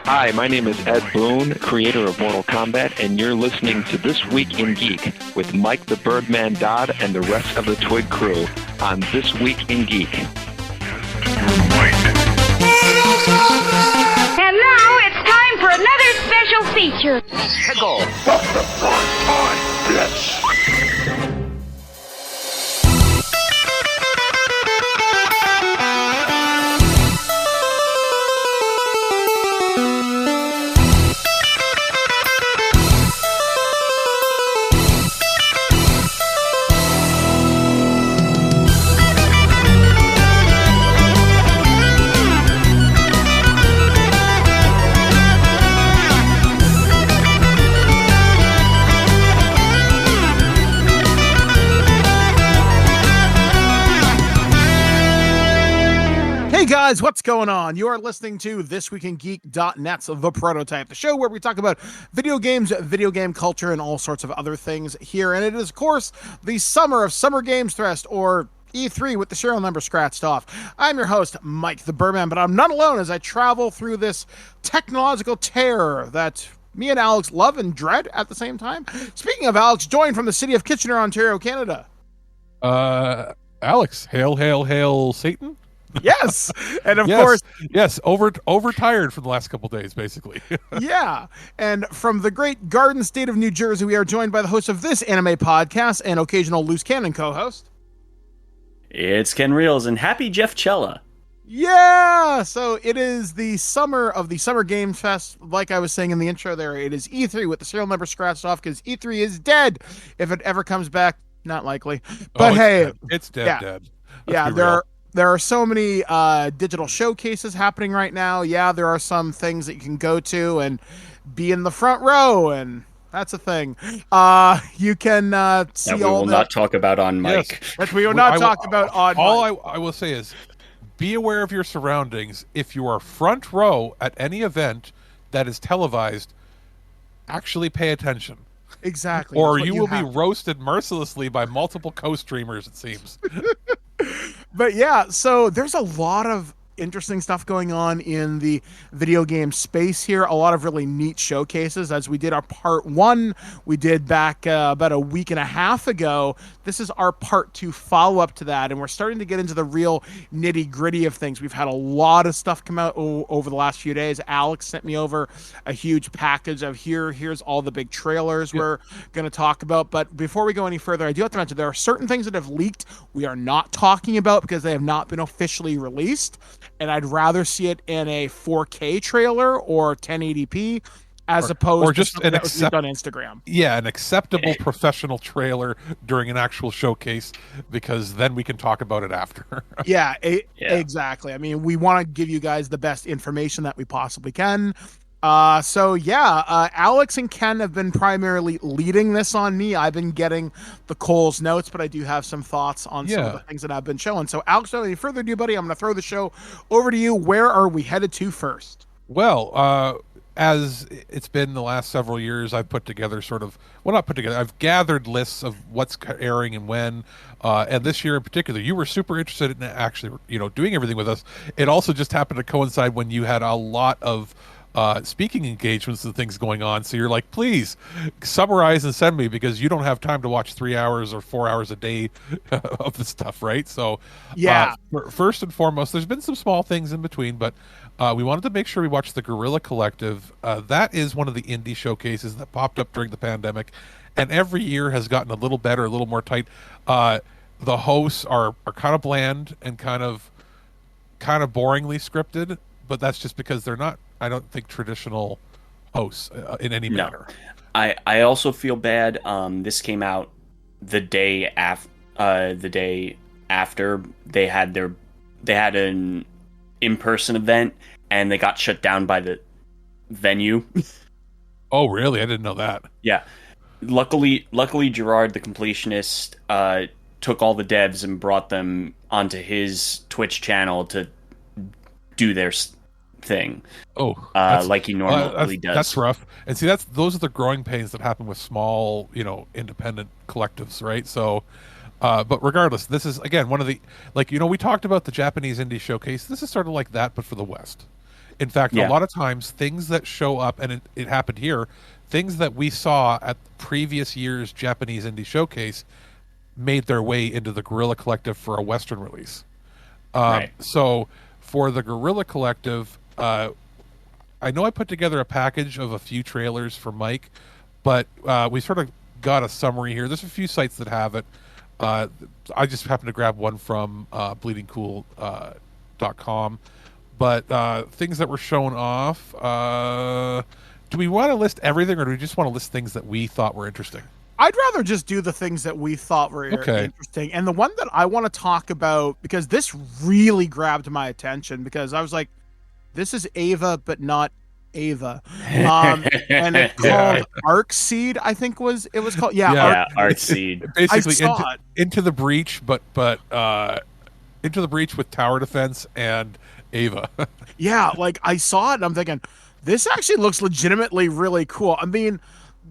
Hi, my name is Ed Boon, creator of Mortal Kombat, and you're listening to This Week in Geek with Mike the Birdman Dodd and the rest of the TWIG crew on This Week in Geek. And now it's time for another special feature. Tickle! Hey guys, what's going on? You are listening to ThisWeekInGeek.net's The Prototype, the show where we talk about video games, video game culture, and all sorts of other things here. And it is, of course, the summer of Summer Games Fest, or E3 with the serial number scratched off. I'm your host, Mike the Birdman, but I'm not alone as I travel through this technological terror that me and Alex love and dread at the same time. Speaking of Alex, joined from the city of Kitchener, Ontario, Canada. Alex, hail, hail, hail, Satan. Yes, and of course, yes, overtired from the last couple days, basically. Yeah, and from the great Garden State of New Jersey, we are joined by the host of this anime podcast and occasional loose cannon co-host. It's Ken Reels, and happy Jeff Cella. Yeah, so it is the summer of the Summer Games Fest. Like I was saying in the intro there, it is E3 with the serial number scratched off because E3 is dead. If it ever comes back, not likely. But it's dead. Let's yeah, there are so many digital showcases happening right now. Yeah, there are some things that you can go to and be in the front row, and that's a thing. You can see that we will not talk about on mic. Yes, that we will not talk about on mic. All I will say is, be aware of your surroundings. If you are front row at any event that is televised, actually pay attention. Exactly. Or you will be roasted mercilessly by multiple co-streamers, it seems. But yeah, so there's a lot of interesting stuff going on in the video game space here. A lot of really neat showcases. As we did our part one, we did back about a week and a half ago. This is our part two follow-up to that, and we're starting to get into the real nitty-gritty of things. We've had a lot of stuff come out over the last few days. Alex sent me over a huge package of here's all the big trailers we're going to talk about. But before we go any further, I do have to mention there are certain things that have leaked we are not talking about because they have not been officially released. And I'd rather see it in a 4K trailer or 1080p as opposed or just to an on Instagram. Yeah, an acceptable professional trailer during an actual showcase, because then we can talk about it after. Yeah, exactly. I mean, we want to give you guys the best information that we possibly can. Alex and Ken have been primarily leading this on me. I've been getting the Cole's notes, but I do have some thoughts on some of the things that I've been showing. So, Alex, without any further ado, buddy, I'm going to throw the show over to you. Where are we headed to first? Well, as it's been the last several years, I've put together I've gathered lists of what's airing and when. And this year in particular, you were super interested in actually, doing everything with us. It also just happened to coincide when you had a lot of speaking engagements and things going on, so you're like, please summarize and send me, because you don't have time to watch 3 hours or 4 hours a day of the stuff, right? So first and foremost, there's been some small things in between, but we wanted to make sure we watched the Geurrilla Collective. That is one of the indie showcases that popped up during the pandemic, and every year has gotten a little better, a little more tight. The hosts are kind of bland and kind of boringly scripted, but that's just because they're not, I don't think, traditional hosts in any manner. I also feel bad. This came out the day after they had an in-person event, and they got shut down by the venue. Oh, really? I didn't know that. Yeah. Luckily, Gerard, the completionist, took all the devs and brought them onto his Twitch channel to do their thing. Like he normally does. That's rough. And see, those are the growing pains that happen with small, independent collectives, right? So, but regardless, this is again one of the we talked about the Japanese indie showcase. This is sort of like that, but for the West. In fact, Yeah. a lot of times things that show up, and it happened here, things that we saw at previous year's Japanese indie showcase made their way into the Geurrilla Collective for a Western release. Right. So for the Geurrilla Collective, I know I put together a package of a few trailers for Mike, but we sort of got a summary here. There's a few sites that have it. I just happened to grab one from bleedingcool.com. But things that were shown off, do we want to list everything, or do we just want to list things that we thought were interesting? I'd rather just do the things that we thought were interesting. And the one that I want to talk about, because this really grabbed my attention, because I was like, this is Ava, but not Ava. And it's called Arcseed, I think it was called. Yeah, Arcseed. Basically, into the breach, but into the breach with tower defense and Ava. Yeah, like I saw it and I'm thinking, this actually looks legitimately really cool. I mean,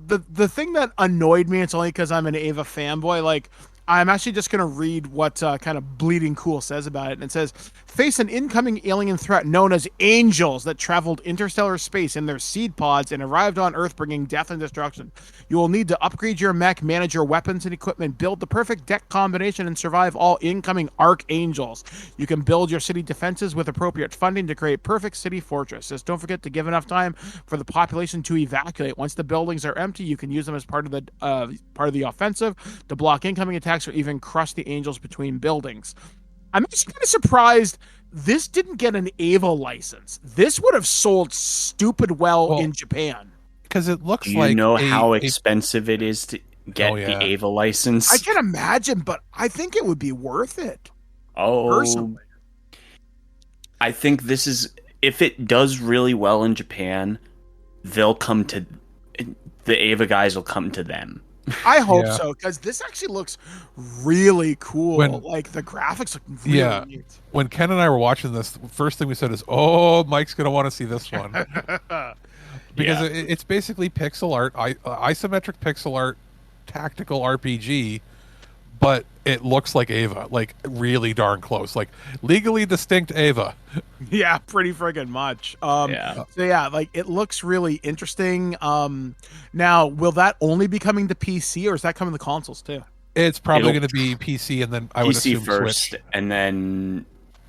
the thing that annoyed me, it's only because I'm an Ava fanboy, like I'm actually just going to read what kind of Bleeding Cool says about it. And it says, face an incoming alien threat known as angels that traveled interstellar space in their seed pods and arrived on Earth bringing death and destruction. You will need to upgrade your mech, manage your weapons and equipment, build the perfect deck combination, and survive all incoming archangels. You can build your city defenses with appropriate funding to create perfect city fortresses. Don't forget to give enough time for the population to evacuate. Once the buildings are empty, you can use them as part of the offensive to block incoming attacks or even crush the angels between buildings. I'm actually kind of surprised this didn't get an Ava license. This would have sold stupid well in Japan. Because it looks Do like... you know how expensive it is to get the Ava license? I can imagine, but I think it would be worth it. Personally. I think this is... If it does really well in Japan, they'll come to... The Ava guys will come to them. I hope so, because this actually looks really cool. Like the graphics look really neat. When Ken and I were watching this, the first thing we said is, "Oh, Mike's gonna want to see this one," because it's basically pixel art, isometric pixel art, tactical RPG, but it looks like Ava, like really darn close, like legally distinct Ava. Yeah, pretty friggin' much. So yeah, like it looks really interesting. Now, will that only be coming to PC, or is that coming to consoles too? It's probably going to be PC, and then I would assume first, Switch. And then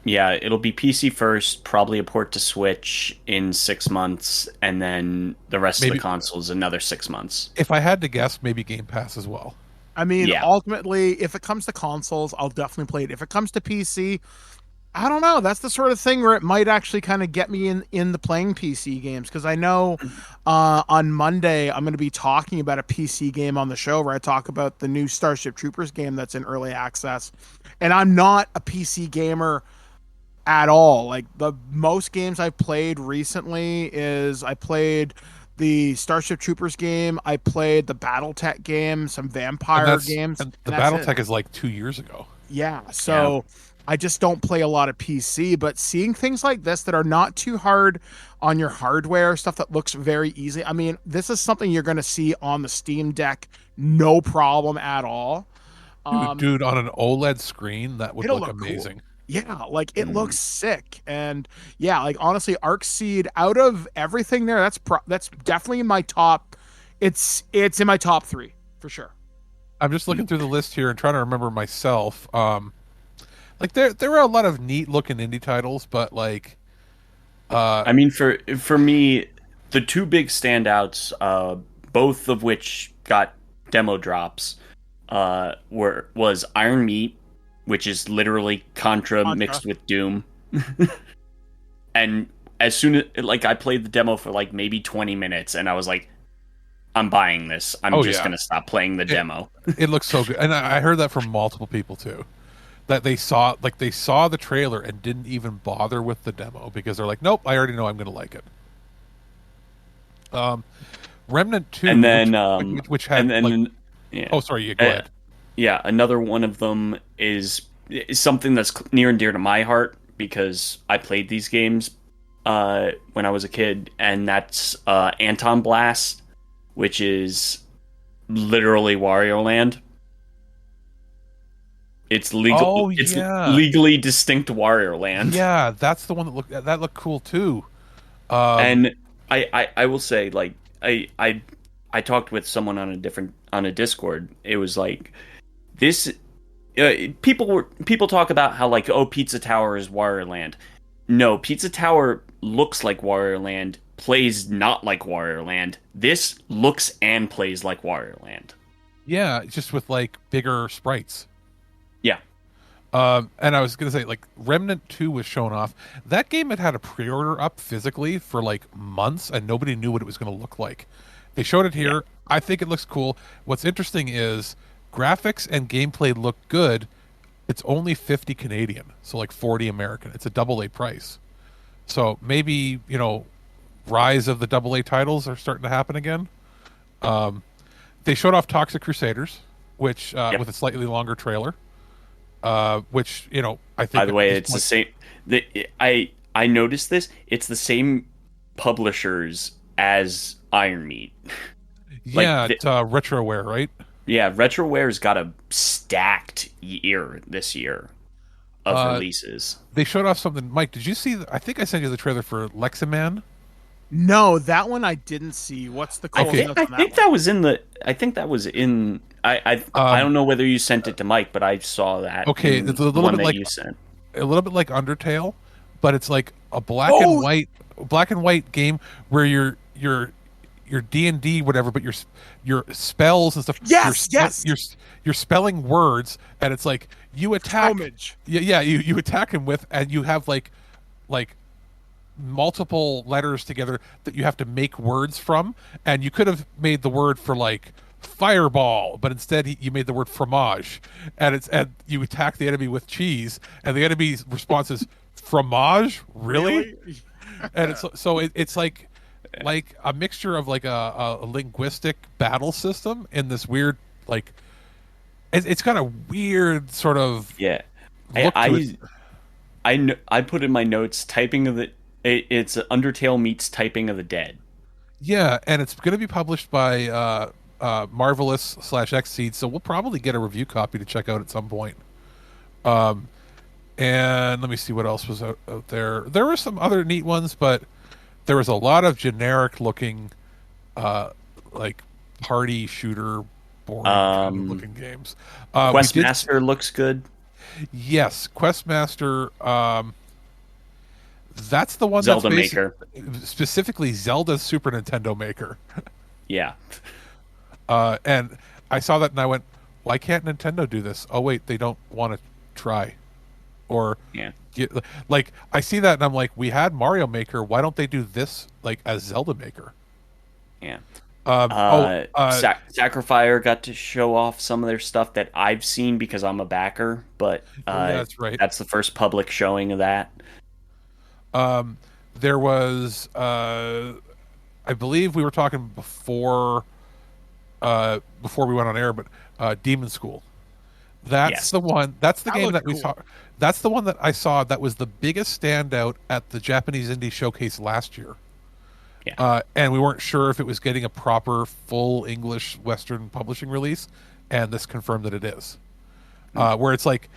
it'll be PC first, probably a port to Switch in 6 months, and then the rest of the consoles another 6 months. If I had to guess, maybe Game Pass as well. I mean, ultimately, if it comes to consoles, I'll definitely play it. If it comes to PC, I don't know. That's the sort of thing where it might actually kind of get me in the playing PC games, because I know on Monday I'm going to be talking about a PC game on the show where I talk about the new Starship Troopers game that's in early access. And I'm not a PC gamer at all. Like the most games I've played recently is I played the Starship Troopers game, I played the BattleTech game, some vampire games. And the BattleTech is like 2 years ago. Yeah, so I just don't play a lot of PC, but seeing things like this that are not too hard on your hardware, stuff that looks very easy. I mean, this is something you're going to see on the Steam Deck, no problem at all. Dude, on an OLED screen, that would look amazing. Cool. Yeah, like it looks sick. And yeah, like honestly, Arcseed, out of everything there, that's definitely in my top. It's in my top 3 for sure. I'm just looking through the list here and trying to remember myself. Like there were a lot of neat looking indie titles, but like, I mean, for me, the 2 big standouts, both of which got demo drops, was Iron Meat, which is literally Contra mixed with Doom. And as soon as I played the demo for like maybe 20 minutes, and I was like, I'm buying this. I'm just gonna stop playing the demo. It looks so good, and I heard that from multiple people too. That they saw the trailer and didn't even bother with the demo because they're like, nope, I already know I'm gonna like it. Remnant 2, and then which had oh sorry, go ahead. Yeah, another one of them is something that's near and dear to my heart because I played these games when I was a kid, and that's Anton Blast, which is literally Wario Land. It's legal. Legally distinct Wario Land. Yeah, that's the one that looked cool too. And I will say, like, I talked with someone on a Discord. It was like this. People talk about how, like, oh, Pizza Tower is Wario Land. No, Pizza Tower looks like Wario Land, plays not like Wario Land. This looks and plays like Wario Land. Yeah, just with like bigger sprites. Yeah. And I was gonna say, like, Remnant 2 was shown off. That game had a pre-order up physically for like months, and nobody knew what it was gonna look like. They showed it here. Yeah. I think it looks cool. What's interesting is graphics and gameplay look good. It's only 50 Canadian, so like 40 American. It's a AA price. So maybe, rise of the AA titles are starting to happen again. They showed off Toxic Crusaders, which with a slightly longer trailer. Which I think. By the way, it's the same. I noticed this. It's the same publishers as Iron Meat. Yeah, it's RetroWare, right? Yeah, RetroWare's got a stacked year this year of releases. They showed off something. Mike, did you see? I think I sent you the trailer for Leximan. No, that one I didn't see. What's the I think that was in the. I think that was in. I don't know whether you sent it to Mike, but I saw that. Okay, it's a little bit like you sent. A little bit like Undertale, but it's like a black and white game where you're D&D whatever, but your spells and stuff. Yes. You're spelling words, and it's like you attack. Homage. Yeah. You attack him with, and you have like multiple letters together that you have to make words from, and you could have made the word for like fireball, but instead you made the word fromage, and you attack the enemy with cheese, and the enemy's response is fromage, really? And it's like a mixture of like a linguistic battle system in this weird, like, it's got a weird sort of look to it. I put in my notes typing of it's Undertale meets Typing of the Dead. Yeah, and it's going to be published by Marvelous /Xseed, so we'll probably get a review copy to check out at some point. And let me see what else was out there. There were some other neat ones, but there was a lot of generic looking, like party shooter, boring kind of looking games. Questmaster looks good. Yes, Questmaster. That's the one Zelda that's Maker. Specifically Zelda's Super Nintendo Maker. Yeah. And I saw that and I went, why can't Nintendo do this? Oh, wait, they don't want to try. Or, like, I see that and I'm like, we had Mario Maker. Why don't they do this, like, as Zelda Maker? Yeah. Sacrifier got to show off some of their stuff that I've seen because I'm a backer, but that's right. That's the first public showing of that. There was, I believe we were talking before we went on air, but Demon School. That's the one. That's the game that we saw. That's the one that I saw that was the biggest standout at the Japanese Indie Showcase last year. Yeah. And we weren't sure if it was getting a proper full English Western publishing release, and this confirmed that it is. Where it's like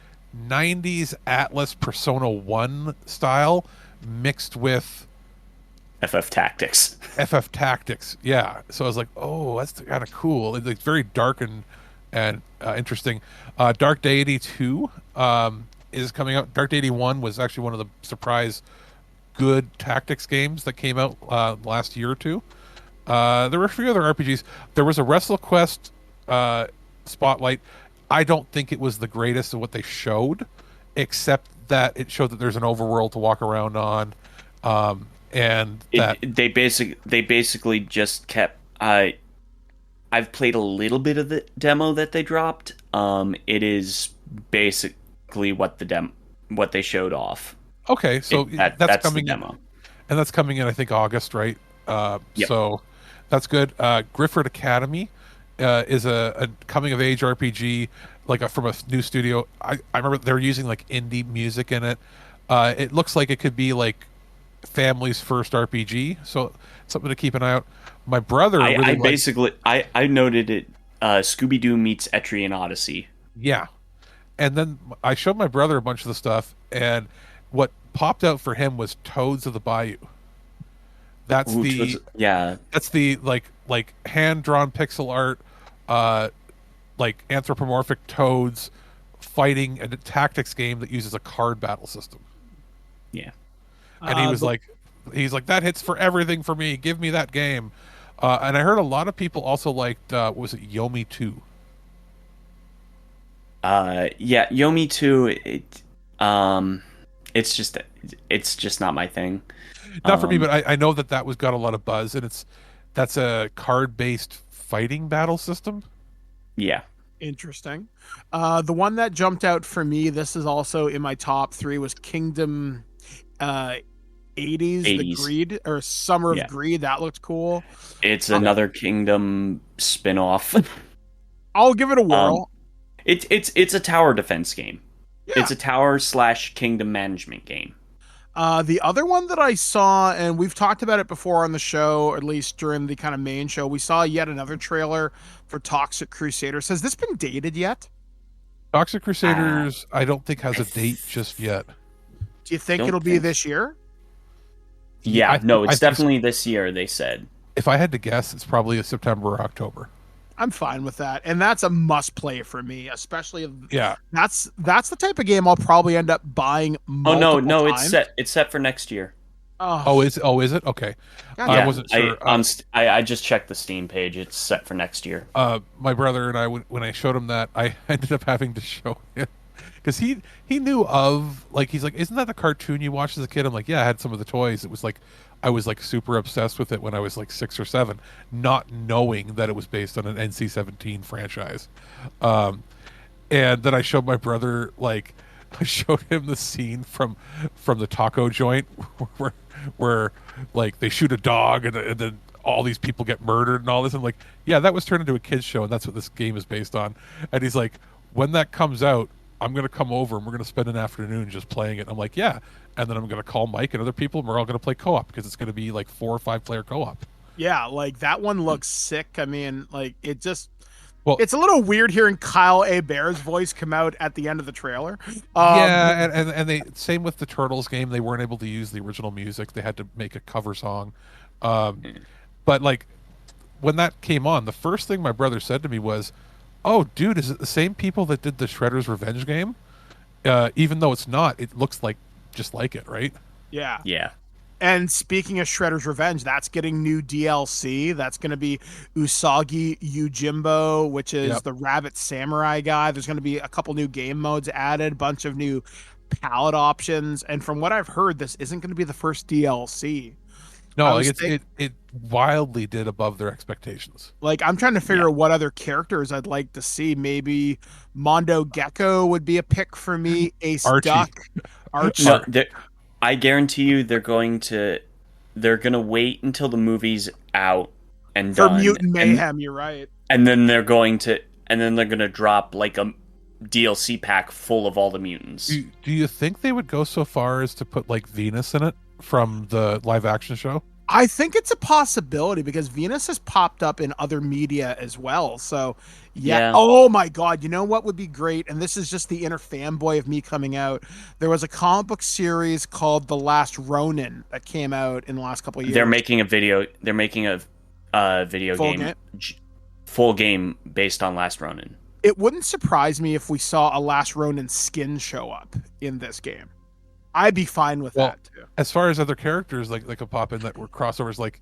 90s Atlas Persona 1 style mixed with FF Tactics. FF Tactics, yeah. So I was like, oh, that's kind of cool. It's very dark and interesting. Dark Deity 2 is coming out. Dark Deity 1 was actually one of the surprise good tactics games that came out last year or two. There were a few other RPGs. There was a WrestleQuest Spotlight. I don't think it was the greatest of what they showed, except that it showed that there's an overworld to walk around on, and that they basically just kept. I've played a little bit of the demo that they dropped. It is basically what they showed off. Okay, so that's coming the demo, and that's coming in I think August, right? Yep. So that's good. Griffith Academy is a coming of age RPG, like from a new studio. I remember they're using like indie music in it. It looks like it could be like family's first RPG, so something to keep an eye out. My brother, I noted it. Scooby Doo meets Etrian Odyssey. Yeah, and then I showed my brother a bunch of the stuff, and what popped out for him was Toads of the Bayou. That's yeah. That's the like hand drawn pixel art, like anthropomorphic toads fighting a tactics game that uses a card battle system. Yeah. And he's like, that hits for everything for me. Give me that game. And I heard a lot of people also liked, was it Yomi 2? Yeah, Yomi 2, it's just not my thing. Not for me, but I know that was got a lot of buzz, and that's a card-based fighting battle system. Yeah. Interesting. The one that jumped out for me, this is also in my top 3, was Kingdom 80s, the Greed, or Summer of Greed. That looked cool. It's another Kingdom spin-off. I'll give it a whirl. It's a tower defense game. Yeah. It's a tower / kingdom management game. The other one that I saw, and we've talked about it before on the show, or at least during the kind of main show, we saw yet another trailer for Toxic Crusaders. Has this been dated yet? Toxic Crusaders, I don't think has a date just yet. Do you think it'll be this year? Yeah, it's definitely this year, they said. If I had to guess, it's probably a September or October. I'm fine with that, and that's a must play for me, especially that's the type of game I'll probably end up buying multiple times. It's set for next year. Is it? Okay. Yeah. I wasn't sure. I just checked the Steam page. It's set for next year. My brother and I, when I showed him that, I ended up having to show him because he knew of, like, he's like, isn't that the cartoon you watched as a kid? I'm like, yeah, I had some of the toys. It was like, I was like super obsessed with it when I was like 6 or 7, not knowing that it was based on an NC-17 franchise. And then I showed my brother, like, I showed him the scene from the taco joint where like they shoot a dog and then all these people get murdered and all this. And like, yeah, that was turned into a kid's show, and that's what this game is based on. And he's like, when that comes out, I'm going to come over and we're going to spend an afternoon just playing it. I'm like, yeah. And then I'm going to call Mike and other people, and we're all going to play co-op because it's going to be like 4 or 5 player co-op. Yeah, like that one looks sick. I mean, like it just... Well, it's a little weird hearing Kyle A. Bear's voice come out at the end of the trailer. Yeah, and they same with the Turtles game. They weren't able to use the original music. They had to make a cover song. But like when that came on, the first thing my brother said to me was, "Oh, dude, is it the same people that did the Shredder's Revenge game?" Even though it's not, it looks like just like it, right? Yeah. Yeah. And speaking of Shredder's Revenge, that's getting new DLC. That's going to be Usagi Yojimbo, which is the rabbit samurai guy. There's going to be a couple new game modes added, bunch of new palette options. And from what I've heard, this isn't going to be the first DLC. No, like it wildly did above their expectations. Like, I'm trying to figure out what other characters I'd like to see. Maybe Mondo Gecko would be a pick for me. Ace Archie. Duck. Archie. No, I guarantee you they're gonna wait until the movie's out and for done. Mutant Mayhem, you're right. And then they're gonna drop like a DLC pack full of all the mutants. Do you think they would go so far as to put like Venus in it from the live action show? I think it's a possibility because Venus has popped up in other media as well. So, yeah. Oh my God. You know what would be great? And this is just the inner fanboy of me coming out. There was a comic book series called The Last Ronin that came out in the last couple of years. They're making a video game, full game based on Last Ronin. It wouldn't surprise me if we saw a Last Ronin skin show up in this game. I'd be fine with that too. As far as other characters like a pop in that were crossovers, like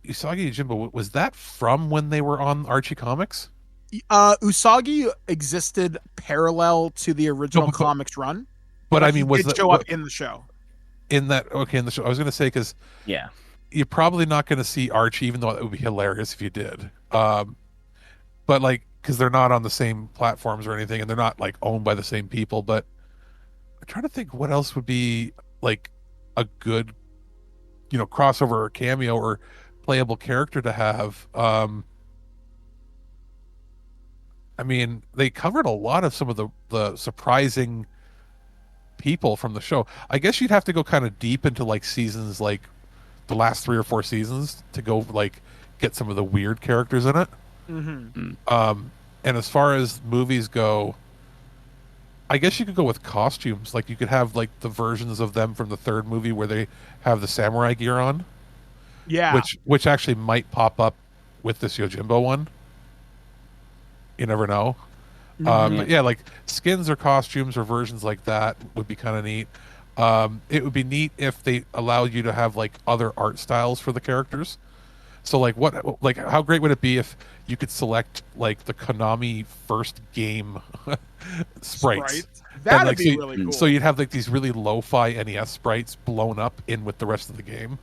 Usagi Yojimbo, was that from when they were on Archie Comics? Usagi existed parallel to the original comics run, but I mean, was that show up in the show? In the show, I was going to say because you're probably not going to see Archie, even though it would be hilarious if you did. But like, because they're not on the same platforms or anything, and they're not like owned by the same people, but. I'm trying to think what else would be like a good, crossover or cameo or playable character to have. I mean, they covered a lot of some of the surprising people from the show. I guess you'd have to go kind of deep into like seasons, like the last 3 or 4 seasons to go like get some of the weird characters in it. Mm-hmm. And as far as movies go, I guess you could go with costumes. Like you could have like the versions of them from the 3rd movie where they have the samurai gear on. Yeah. which actually might pop up with this Yojimbo one. You never know. But yeah, like skins or costumes or versions like that would be kind of neat. It would be neat if they allowed you to have like other art styles for the characters. So like how great would it be if you could select like the Konami first game sprites? That'd like, be really cool. So you'd have like these really lo-fi NES sprites blown up in with the rest of the game.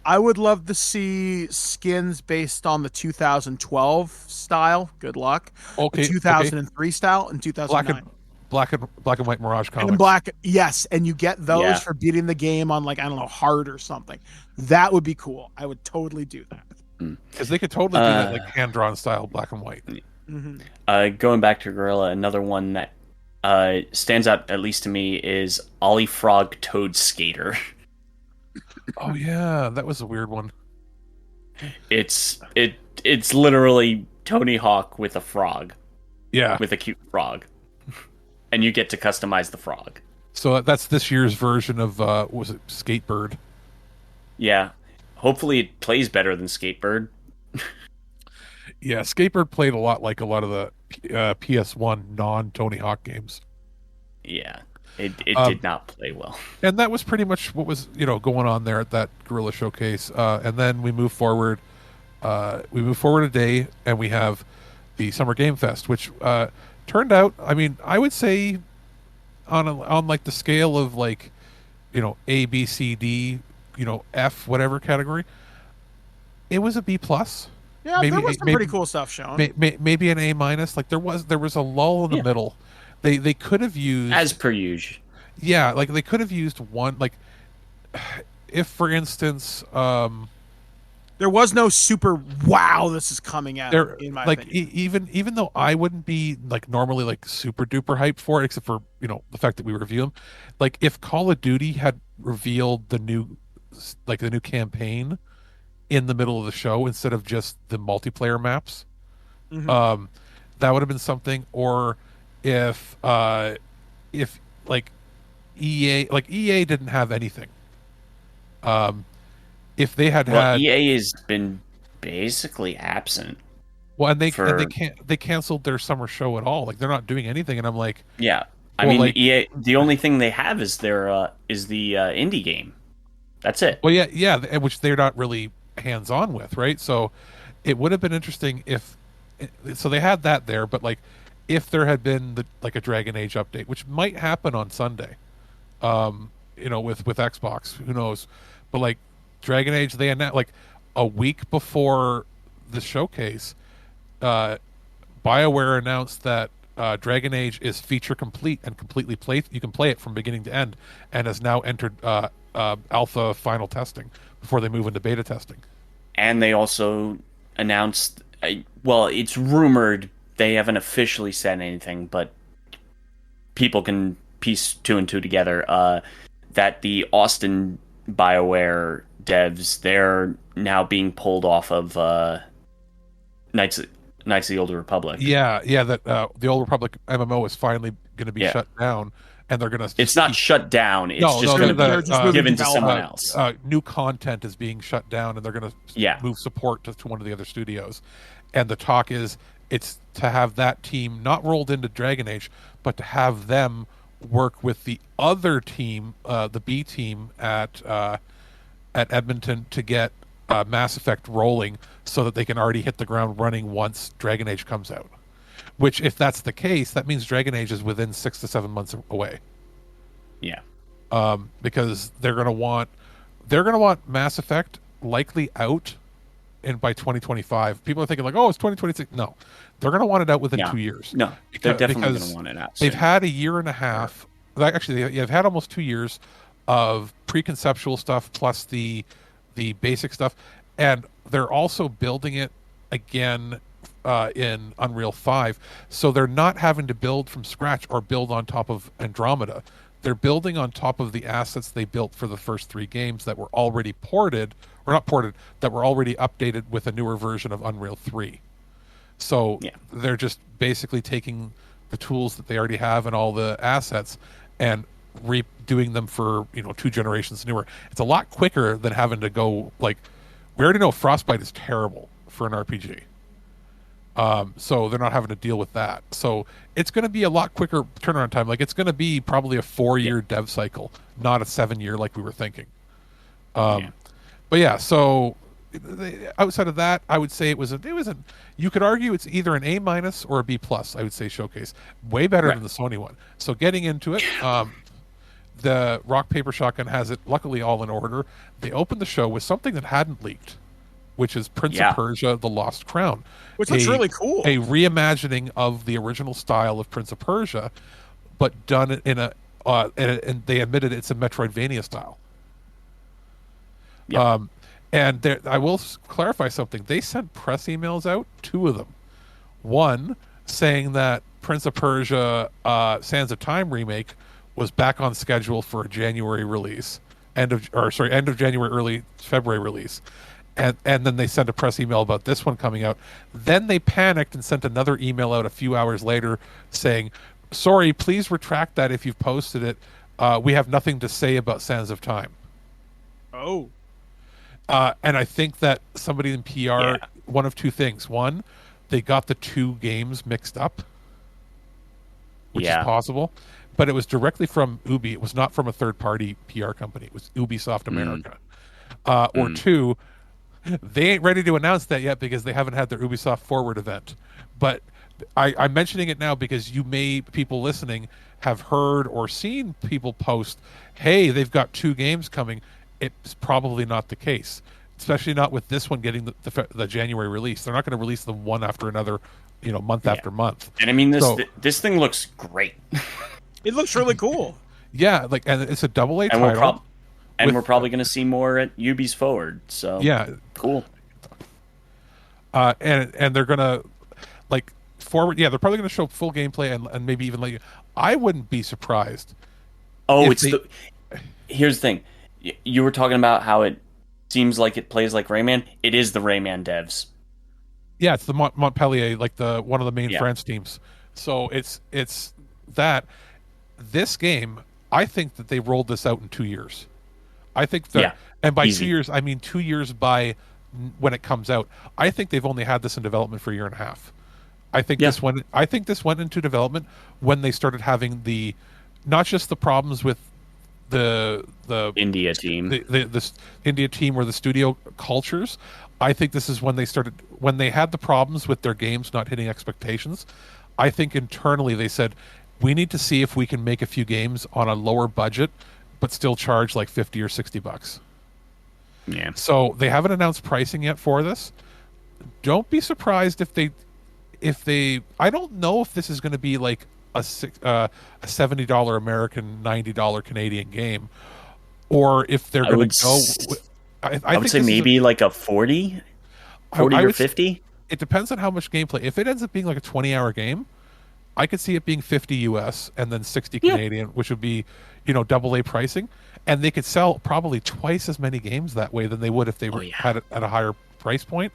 I would love to see skins based on the 2012 style. Good luck. Okay. The 2003 style and 2009. Black and white Mirage comics. And black, yes, and you get those Yeah. for beating the game on like, I don't know, hard or something. That would be cool. I would totally do that. Because they could totally do that like hand-drawn style black and white. Going back to Geurrilla, another one that stands out, at least to me, is Ollie Frog Toad Skater. Oh yeah, that was a weird one. It's literally Tony Hawk with a frog. Yeah. With a cute frog. And you get to customize the frog. So that's this year's version of was it Skatebird? Yeah. Hopefully it plays better than Skatebird. Yeah, Skatebird played a lot like a lot of the PS1 non-Tony Hawk games. Yeah. It did not play well. And that was pretty much what was, going on there at that Geurrilla showcase. And then we move forward. We move forward a day, and we have the Summer Game Fest, which turned out. I mean, I would say on like the scale of like, A, B, C, D, F, whatever category, it was a B plus. Yeah, there was some pretty cool stuff shown. Maybe an A minus. Like there was a lull in the middle. They could have used, as per usual. Yeah, like they could have used one, like if for instance there was no super wow this is coming out in my like opinion. even though I wouldn't be like normally like super duper hyped for it, except for the fact that we review them, like if Call of Duty had revealed the new campaign in the middle of the show instead of just the multiplayer maps, that would have been something. Or if like EA didn't have anything, if they had EA has been basically absent. Well, and they canceled their summer show at all. Like they're not doing anything, and I'm like, yeah. I mean, EA. The only thing they have is the indie game. That's it. Well, yeah, which they're not really hands on with, right? So it would have been interesting if. So they had that there, but like, if there had been a Dragon Age update, which might happen on Sunday, with Xbox, who knows? But like Dragon Age, they announced like a week before the showcase. BioWare announced that Dragon Age is feature complete and completely you can play it from beginning to end, and has now entered alpha final testing before they move into beta testing. And they also announced, it's rumored, they haven't officially said anything, but people can piece two and two together, that the Austin BioWare devs, they're now being pulled off of Knights of the Old Republic. Yeah, that the Old Republic MMO is finally going to be shut down, and they're going to. It's not shut down. It's just going to be given to someone else. New content is being shut down, and they're going to move support to one of the other studios. And the talk is it's to have that team not rolled into Dragon Age, but to have them work with the other team, the B team at Edmonton, to get Mass Effect rolling, so that they can already hit the ground running once Dragon Age comes out. Which, if that's the case, that means Dragon Age is within 6 to 7 months away. Yeah. Because they're gonna want Mass Effect likely out by 2025. People are thinking like, oh, it's 2026. No, they're gonna want it out within 2 years. No, they're definitely gonna want it out soon. They've had a year and a half. Actually, they've had almost 2 years of pre-conceptual stuff plus the basic stuff, and they're also building it again in Unreal 5, so they're not having to build from scratch or build on top of Andromeda. They're building on top of the assets they built for the first 3 games that were already that were already updated with a newer version of Unreal 3. So they're just basically taking the tools that they already have and all the assets and redoing them for 2 generations newer. It's a lot quicker than having to go like We already know Frostbite is terrible for an RPG. So they're not having to deal with that. So it's going to be a lot quicker turnaround time. Like, it's going to be probably a 4-year dev cycle, not a 7-year like we were thinking. But yeah, so outside of that, I would say it was a, you could argue it's either an A- or a B+, I would say, showcase. Way better than the Sony one. So getting into it, the Rock Paper Shotgun has it luckily all in order. They opened the show with something that hadn't leaked, which is Prince of Persia: The Lost Crown, which looks really cool. A reimagining of the original style of Prince of Persia, but done in a and they admitted it's a Metroidvania style. Yep. And I will clarify something. They sent press emails out, 2 of them. One saying that Prince of Persia Sands of Time remake was back on schedule for a January release, end of January, early February release. And then they sent a press email about this one coming out. Then they panicked and sent another email out a few hours later saying, sorry, please retract that if you've posted it. We have nothing to say about Sands of Time. Oh. And I think that somebody in PR, one of 2 things. One, they got the 2 games mixed up, which is possible. But it was directly from Ubi. It was not from a third-party PR company. It was Ubisoft America. Or 2, they ain't ready to announce that yet because they haven't had their Ubisoft Forward event. But I'm mentioning it now because people listening have heard or seen people post, hey, they've got 2 games coming. It's probably not the case, especially not with this one getting the January release. They're not going to release them one after another, month after month. And I mean, this thing looks great. It looks really cool. Yeah, and it's a AA title. We're probably going to see more at Ubi's Forward. So yeah, cool. And they're going to forward. Yeah, they're probably going to show full gameplay and maybe even like. I wouldn't be surprised. Oh, here's the thing. You were talking about how it seems like it plays like Rayman. It is the Rayman devs. Yeah, it's the Montpellier, like one of the main France teams. So it's that. This game, I think that they rolled this out in 2 years. I think that, and by easy. 2 years, I mean 2 years by when it comes out. I think they've only had this in development for a year and a half. I think this went into development when they started having not just the problems with the India team, the India team or the studio cultures. I think this is when they had the problems with their games not hitting expectations. I think internally they said, we need to see if we can make a few games on a lower budget, but still charge like $50 or $60. Yeah. So they haven't announced pricing yet for this. Don't be surprised if they. I don't know if this is going to be like a $70 American, $90 Canadian game, or if they're going to go. I would say maybe like a 40 or 50. It depends on how much gameplay. If it ends up being like a 20-hour game, I could see it being 50 US and then 60 Canadian, which would be, AA pricing, and they could sell probably twice as many games that way than they would if they had it at a higher price point.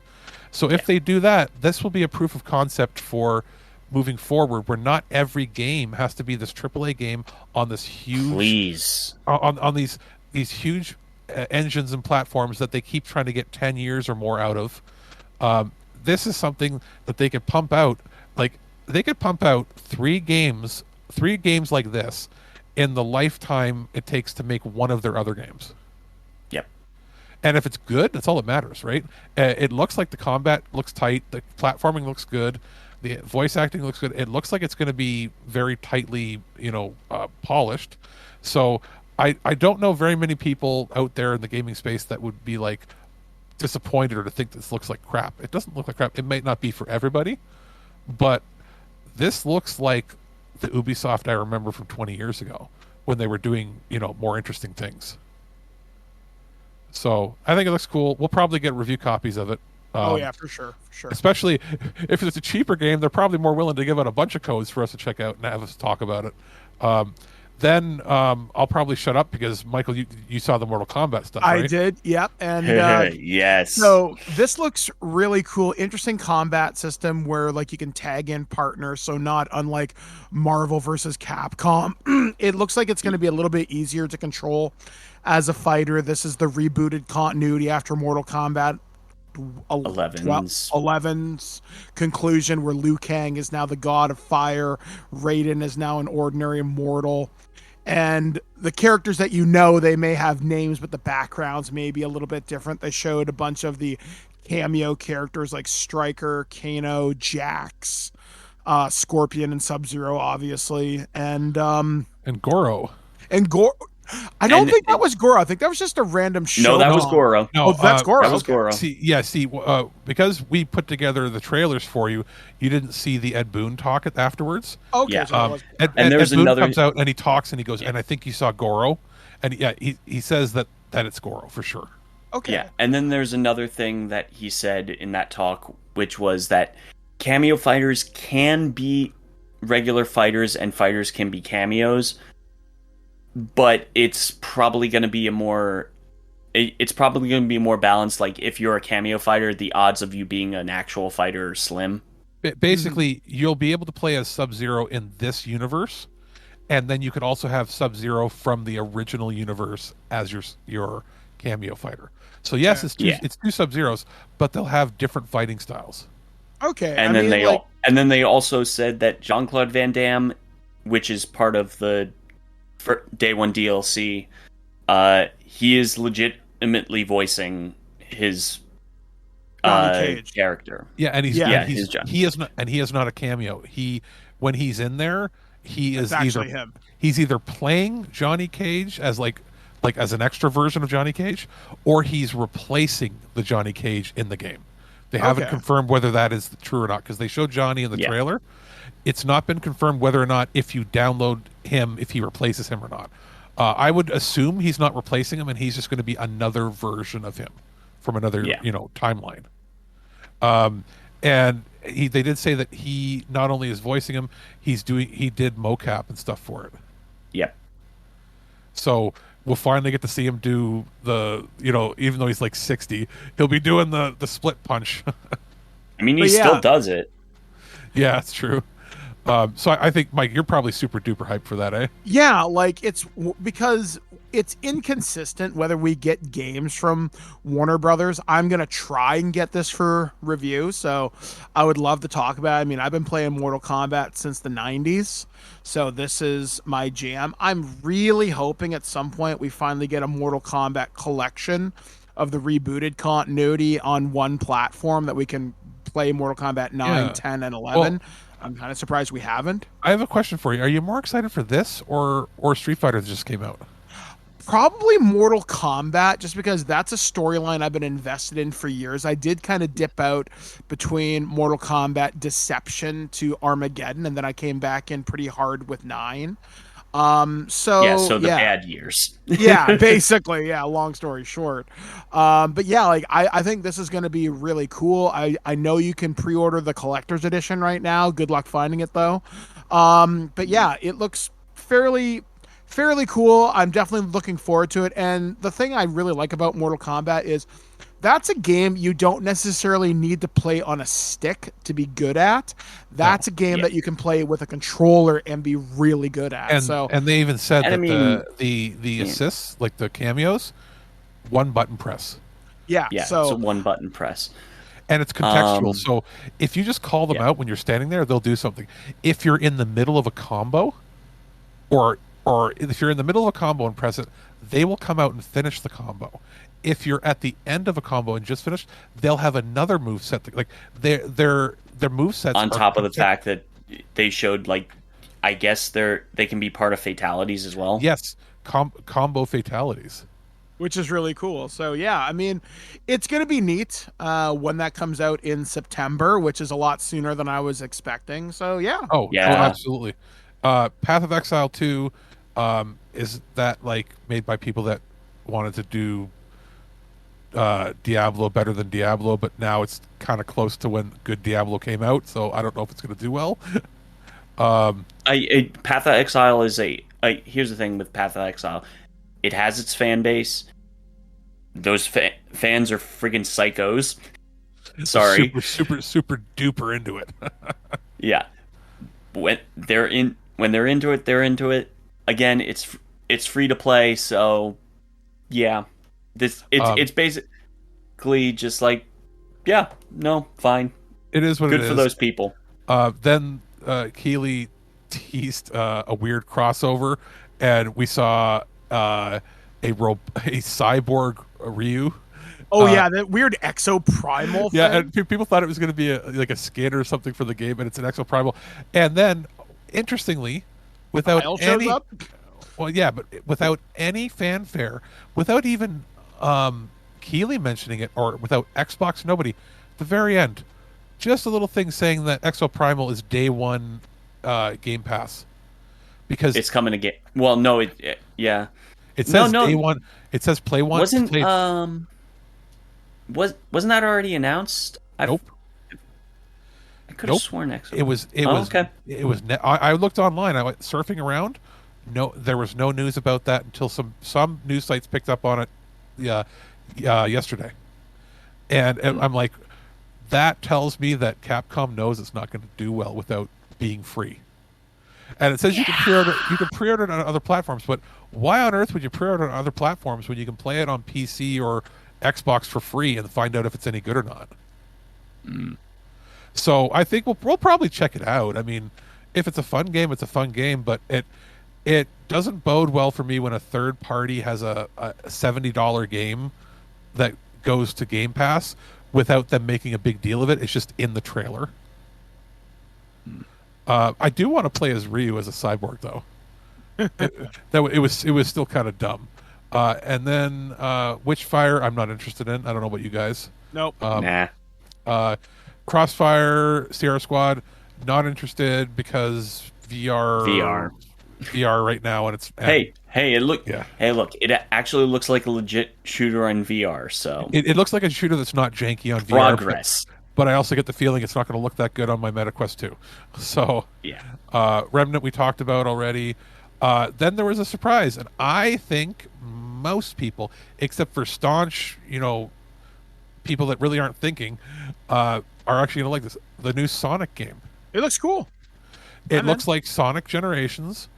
So if they do that, this will be a proof of concept for moving forward, where not every game has to be this AAA game on this huge, on these huge engines and platforms that they keep trying to get 10 years or more out of. This is something that they could pump out. They could pump out 3 games like this in the lifetime it takes to make one of their other games. Yep. And if it's good, that's all that matters, right? It looks like the combat looks tight, the platforming looks good, the voice acting looks good. It looks like it's going to be very tightly, polished. So I don't know very many people out there in the gaming space that would be like disappointed or to think this looks like crap. It doesn't look like crap. It might not be for everybody, but this looks like the Ubisoft I remember from 20 years ago when they were doing, more interesting things. So I think it looks cool. We'll probably get review copies of it. For sure. Especially if it's a cheaper game, they're probably more willing to give out a bunch of codes for us to check out and have us talk about it. Then I'll probably shut up because, Michael, you saw the Mortal Kombat stuff, right? I did, yep. And yes. So this looks really cool. Interesting combat system where you can tag in partners, so not unlike Marvel versus Capcom. It looks like it's going to be a little bit easier to control as a fighter. This is the rebooted continuity after Mortal Kombat 11's 11's conclusion, where Liu Kang is now the god of fire, Raiden is now an ordinary mortal, and the characters that they may have names, but the backgrounds may be a little bit different. They showed a bunch of the cameo characters like Stryker, Kano, Jax, Scorpion, and Sub-Zero, obviously, and Goro. I don't think that was Goro. I think that was just a random show. No, that was Goro. No, that's Goro. That was Goro. Because we put together the trailers for you, you didn't see the Ed Boon talk afterwards. Okay. Yeah. So and there's Ed Boon another comes out and he talks and he goes, and I think you saw Goro, and he says that it's Goro for sure. okay. Yeah, and then there's another thing that he said in that talk, which was that cameo fighters can be regular fighters and fighters can be cameos, but it's probably going to be more balanced. Like, if you're a cameo fighter, the odds of you being an actual fighter are slim. Basically, you'll be able to play as Sub-Zero in this universe, and then you could also have Sub-Zero from the original universe as your cameo fighter. So yes, it's two Sub-Zeros, but they'll have different fighting styles. Okay. And then they also said that Jean-Claude Van Damme, which is part of the Day One DLC, he is legitimately voicing his character. Yeah, and he is not a cameo. When he's in there, he's either playing Johnny Cage as like as an extra version of Johnny Cage, or he's replacing the Johnny Cage in the game. They haven't confirmed whether that is true or not, because they showed Johnny in the trailer. It's not been confirmed whether or not, if you download him, if he replaces him or not. I would assume he's not replacing him, and he's just going to be another version of him from another timeline. And they did say that he not only is voicing him, he did mocap and stuff for it. Yep. So we'll finally get to see him do the, even though he's like 60, he'll be doing the split punch. I mean, he still does it. Yeah, that's true. So I think, Mike, you're probably super duper hyped for that, eh? Yeah, like it's because it's inconsistent whether we get games from Warner Brothers. I'm going to try and get this for review, so I would love to talk about it. I mean, I've been playing Mortal Kombat since the 90s, so this is my jam. I'm really hoping at some point we finally get a Mortal Kombat collection of the rebooted continuity on one platform that we can play Mortal Kombat 9, 10, and 11. Well, I'm kind of surprised we haven't. I have a question for you. Are you more excited for this or Street Fighter that just came out? Probably Mortal Kombat, just because that's a storyline I've been invested in for years. I did kind of dip out between Mortal Kombat Deception to Armageddon, and then I came back in pretty hard with 9. So the bad years. Yeah, basically, yeah, long story short. But yeah, like I think this is going to be really cool. I know you can pre-order the collector's edition right now. Good luck finding it though. But yeah, it looks fairly cool. I'm definitely looking forward to it. And the thing I really like about Mortal Kombat is that's a game you don't necessarily need to play on a stick to be good at. That's a game that you can play with a controller and be really good at. And they even said that the assists, like the cameos, one button press. Yeah, so it's a one button press. And it's contextual. So if you just call them out when you're standing there, they'll do something. If you're in the middle of a combo, or if you're in the middle of a combo and press it, they will come out and finish the combo. If you're at the end of a combo and just finished, they'll have another move set. Like their move sets on top of the fact that they showed, like, I guess they can be part of fatalities as well. Yes, combo fatalities, which is really cool. So yeah, I mean, it's going to be neat when that comes out in September, which is a lot sooner than I was expecting. So yeah. Oh absolutely. Path of Exile 2, is that like made by people that wanted to do Diablo better than Diablo, but now it's kind of close to when good Diablo came out, so I don't know if it's going to do well. Path of Exile is here's the thing with Path of Exile. It has its fan base. Those fans are friggin' psychos. Sorry. Super duper into it. Yeah. When they're into it, they're into it. Again, it's free to play, so yeah. It's basically just like Yeah, no, fine. It is what Good it is. for those people. Then Keeley teased a weird crossover, and we saw a cyborg Ryu. Oh yeah, that weird exoprimal thing. Yeah, and people thought it was going to be like a skin or something for the game, and it's an exoprimal. And then, interestingly, without Kyle any, shows up? well, yeah, but without any fanfare, without even Keeley mentioning it, or without Xbox, nobody. At the very end, just a little thing saying that exoprimal is day one Game Pass, because It's coming again. Well, no, yeah. it says No. day one. It says play one. Wasn't play, wasn't that already announced? Nope. I could have Nope. sworn Exo. It was. Okay. It was. I looked online. I went surfing around. No, there was no news about that until some news sites picked up on it. Yesterday, and I'm like, that tells me that Capcom knows it's not going to do well without being free. And it says you can pre-order it on other platforms, but why on earth would you pre-order on other platforms when you can play it on PC or Xbox for free and find out if it's any good or not? So I think we'll probably check it out. I mean, if it's a fun game, it's a fun game, but it doesn't bode well for me when a third party has a $70 game that goes to Game Pass without them making a big deal of it. It's just in the trailer. I do want to play as Ryu as a cyborg, though. It was still kind of dumb. And then Witchfire, I'm not interested in. I don't know about you guys. Nope. Nah. Crossfire, Sierra Squad, not interested because VR right now, and it's Hey, look, it actually looks like a legit shooter on VR. So it looks like a shooter that's not janky on VR. progress. But I also get the feeling it's not going to look that good on my MetaQuest 2. So Yeah. Remnant we talked about already. Then there was a surprise, and I think most people, except for staunch, people that really aren't thinking, are actually going to like this. The new Sonic game. It looks cool. It looks like Sonic Generations,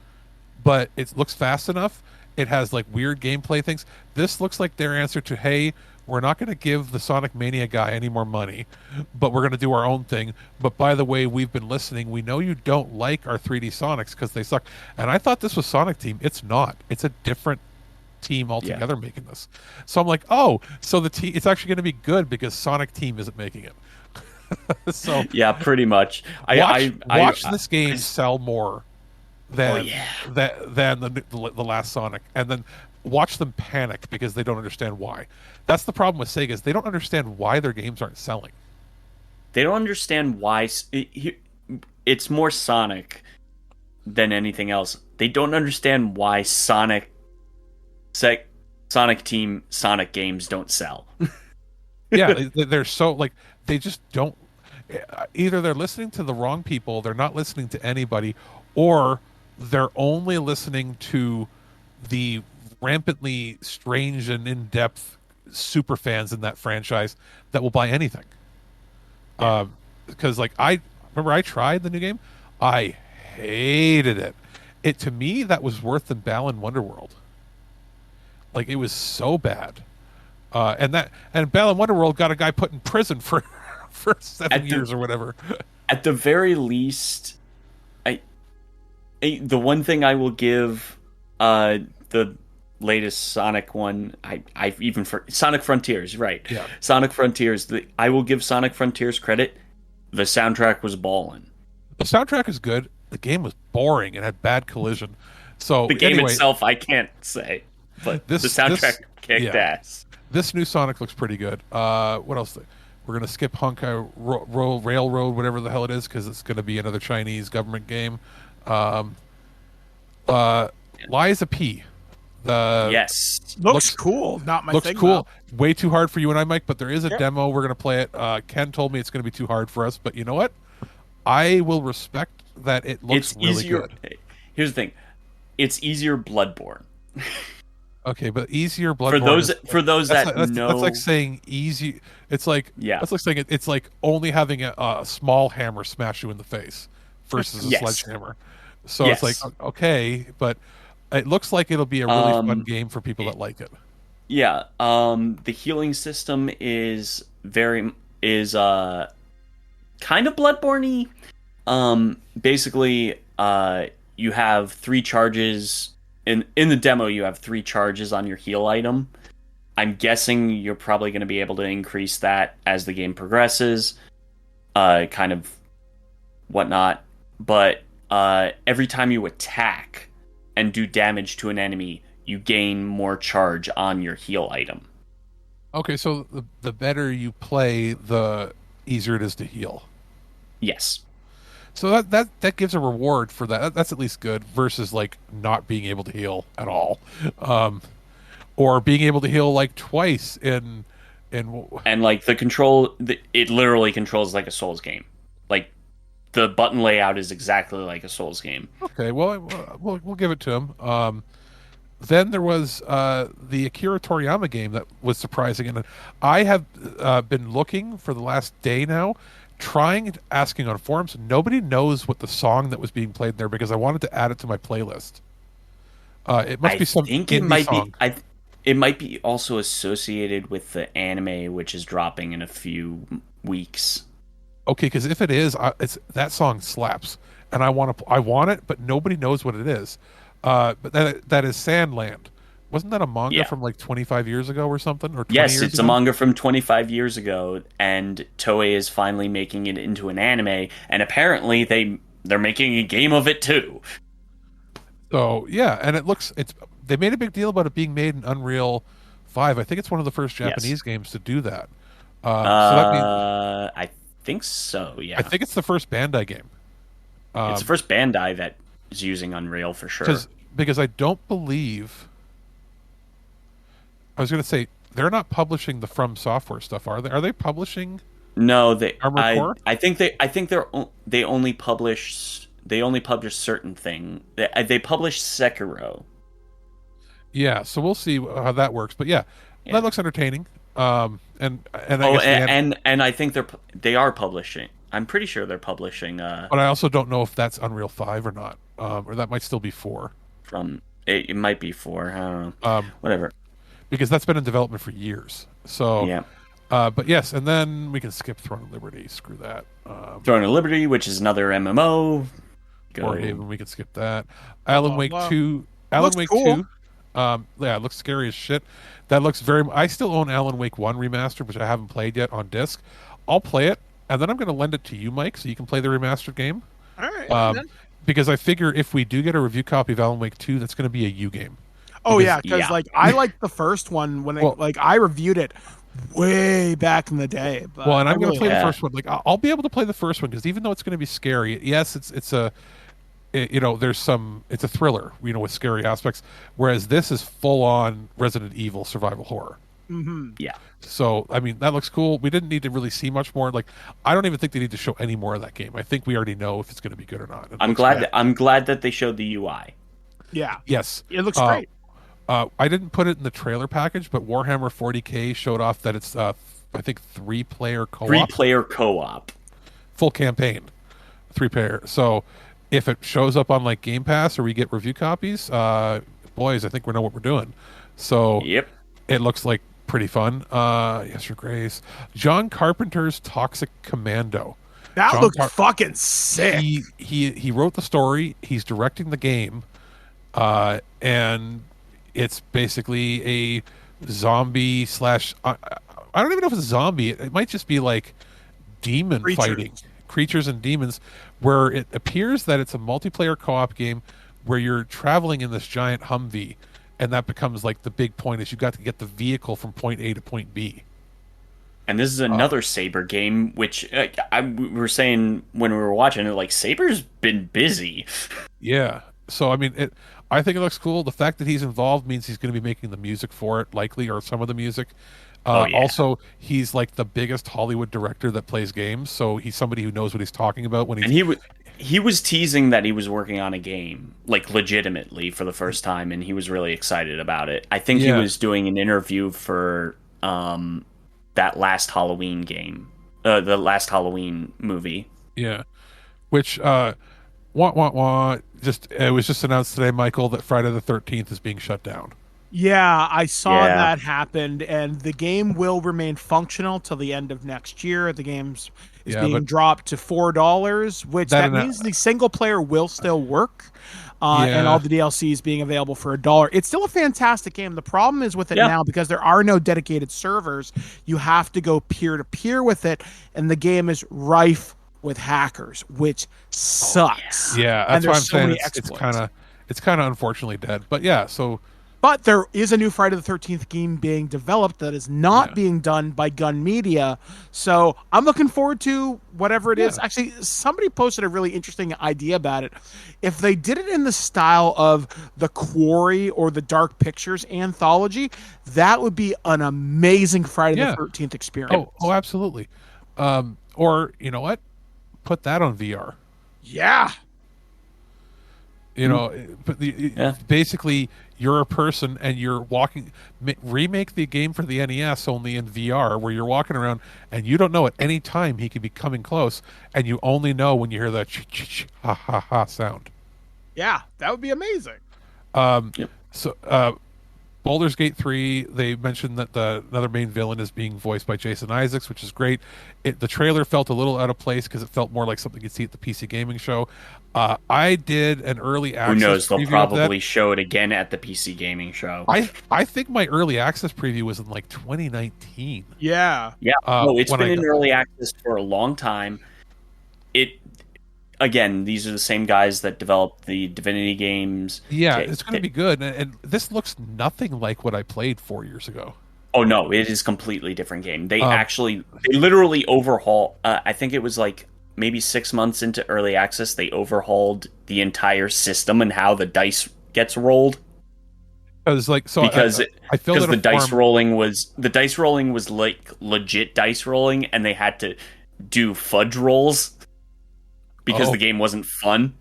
but it looks fast enough. It has like weird gameplay things. This looks like their answer to, hey, we're not going to give the Sonic Mania guy any more money, but we're going to do our own thing. But by the way, we've been listening. We know you don't like our 3D Sonics because they suck. And I thought this was Sonic Team. It's not. It's a different team altogether making this. So I'm like, oh, so it's actually going to be good because Sonic Team isn't making it. So yeah, pretty much. Watch this game sell more than the last Sonic, and then watch them panic because they don't understand why. That's the problem with Sega, is they don't understand why their games aren't selling. They don't understand why. It's more Sonic than anything else. They don't understand why Sonic Team Sonic games don't sell. Yeah, they're so like, they just don't. Either they're listening to the wrong people, they're not listening to anybody, or they're only listening to the rampantly strange and in-depth super fans in that franchise that will buy anything. Because like, I tried the new game, I hated it. To me, that was worse than Balan Wonderworld. Like, it was so bad. And Balan Wonderworld got a guy put in prison for 7 years or whatever. At the very least, the one thing I will give the latest Sonic one, for Sonic Frontiers, right? Yeah. Sonic Frontiers. I will give Sonic Frontiers credit. The soundtrack was ballin'. The soundtrack is good. The game was boring and had bad collision. So the game itself, I can't say, but the soundtrack kicked ass. This new Sonic looks pretty good. What else? We're going to skip Honkai Railroad, whatever the hell it is, because it's going to be another Chinese government game. Lies of P. Looks cool. Not my thing. Looks cool. Though. Way too hard for you and I, Mike, but there is a demo. We're going to play it. Ken told me it's going to be too hard for us, but you know what? I will respect that it looks really good. Here's the thing. It's easier Bloodborne. Okay, but easier Bloodborne. For those that know, that's like saying easy. It's like that's like saying it's like only having a small hammer smash you in the face versus a sledgehammer. So it's like, okay, but it looks like it'll be a really fun game for people that like it. Yeah, the healing system is very is kind of Bloodborne-y. Basically, you have 3 charges in the demo. You have 3 charges on your heal item. I'm guessing you're probably going to be able to increase that as the game progresses, kind of whatnot. But every time you attack and do damage to an enemy, you gain more charge on your heal item. Okay, so the better you play, the easier it is to heal. Yes. So that gives a reward for that. That's at least good versus like not being able to heal at all, or being able to heal like twice in. And like the control, it literally controls like a Souls game. Like the button layout is exactly like a Souls game. Okay, well we'll give it to him. Then there was the Akira Toriyama game that was surprising, and I have been looking for the last day now, asking on forums. Nobody knows what the song that was being played there because I wanted to add it to my playlist. It must be some indie song. It might be also associated with the anime, which is dropping in a few weeks. Okay, because if it is, that song slaps, and I want it, but nobody knows what it is. But that is Sandland. Wasn't that a manga from like 25 years ago or something? Or 20 yes, years it's ago? a manga from 25 years ago, and Toei is finally making it into an anime, and apparently they're making a game of it too. So yeah, and they made a big deal about it being made in Unreal 5. I think it's one of the first Japanese games to do that. So that means, I think so. Yeah, I think it's the first Bandai game. It's the first Bandai that is using Unreal for sure. Because I don't believe. I was going to say they're not publishing the From Software stuff, are they? Are they publishing? No, Armored Core? I think they only publish certain thing. They publish Sekiro. Yeah, so we'll see how that works. But yeah. That looks entertaining. And I think they are publishing. I'm pretty sure they're publishing. But I also don't know if that's Unreal 5 or not, or that might still be 4. It might be 4. I don't know. Whatever. Because that's been in development for years. So yeah. But yes, and then we can skip Throne of Liberty. Screw that. Throne of Liberty, which is another MMO. Warhaven, we can skip that. Alan Wake 2. Alan Wake cool. 2. Yeah, it looks scary as shit. That looks I still own Alan Wake 1 Remastered, which I haven't played yet on disc. I'll play it, and then I'm going to lend it to you, Mike, so you can play the remastered game. All right. Because I figure if we do get a review copy of Alan Wake 2, that's going to be a U game. Oh because like I liked the first one when I reviewed it way back in the day. But and I'm going to play the first one. Like I'll be able to play the first one because even though it's going to be scary, yes, it's a thriller, with scary aspects. Whereas this is full on Resident Evil survival horror. Mm-hmm. Yeah. So I mean that looks cool. We didn't need to really see much more. Like I don't even think they need to show any more of that game. I think we already know if it's going to be good or not. I'm glad that they showed the UI. Yeah. Yes. It looks great. I didn't put it in the trailer package, but Warhammer 40K showed off that it's I think 3-player co-op. 3-player co-op. Full campaign. 3-player. So if it shows up on like Game Pass or we get review copies, boys, I think we know what we're doing. So yep. It looks like pretty fun. Yes, Your Grace. John Carpenter's Toxic Commando. That looks fucking sick. He wrote the story. He's directing the game, and it's basically a zombie / I don't even know if it's a zombie. It might just be like demon fighting creatures and demons, where it appears that it's a multiplayer co-op game where you're traveling in this giant Humvee, and that becomes like the big point is you got to get the vehicle from point A to point B. And this is another Saber game, which we were saying when we were watching it, like Saber's been busy. Yeah. So I mean, I think it looks cool. The fact that he's involved means he's going to be making the music for it, likely, or some of the music. Also, he's like the biggest Hollywood director that plays games, so he's somebody who knows what he's talking about when he's. And he was teasing that he was working on a game, like legitimately for the first time, and he was really excited about it. I think he was doing an interview for that last Halloween game, the last Halloween movie. Yeah, which it was just announced today, Michael, that Friday the 13th is being shut down. Yeah, I saw Yeah. that happened, and the game will remain functional till the end of next year. The game's is Yeah, being but dropped to $4, which that that means the single player will still work, and Yeah. all the DLCs being available for $1. It's still a fantastic game. The problem is with it Yeah. now, because there are no dedicated servers, you have to go peer to peer with it, and the game is rife with hackers, which sucks. Yeah, And that's why there's I'm so saying many it's exploits. kind of unfortunately dead. But yeah, so But there is a new Friday the 13th game being developed that is not Yeah. being done by Gun Media. So I'm looking forward to whatever it is. Yeah. Actually, somebody posted a really interesting idea about it. If they did it in the style of the Quarry or the Dark Pictures anthology, that would be an amazing Friday Yeah. the 13th experience. oh, absolutely. Or you know what? Put that on VR. Yeah. You know, but Yeah. basically you're a person and you're walking. Remake the game for the NES only in VR, where you're walking around and you don't know at any time he could be coming close, and you only know when you hear that ha ha ha sound. Yeah, that would be amazing. So, Baldur's Gate 3, they mentioned that another main villain is being voiced by Jason Isaacs, which is great. The trailer felt a little out of place because it felt more like something you'd see at the PC gaming show. I did an early access. Who knows? They'll preview of probably that. show it again at the PC gaming show. I think my early access preview was in like 2019. Yeah. Yeah, no, it's when been I in got- early access for a long time. Again, these are the same guys that developed the Divinity games. Yeah, it's going to be good, and this looks nothing like what I played 4 years ago. Oh no, it is a completely different game. They literally overhaul. I think it was like maybe 6 months into early access, they overhauled the entire system and how the dice gets rolled. Because I feel that the dice rolling was like legit dice rolling, and they had to do fudge rolls because the game wasn't fun.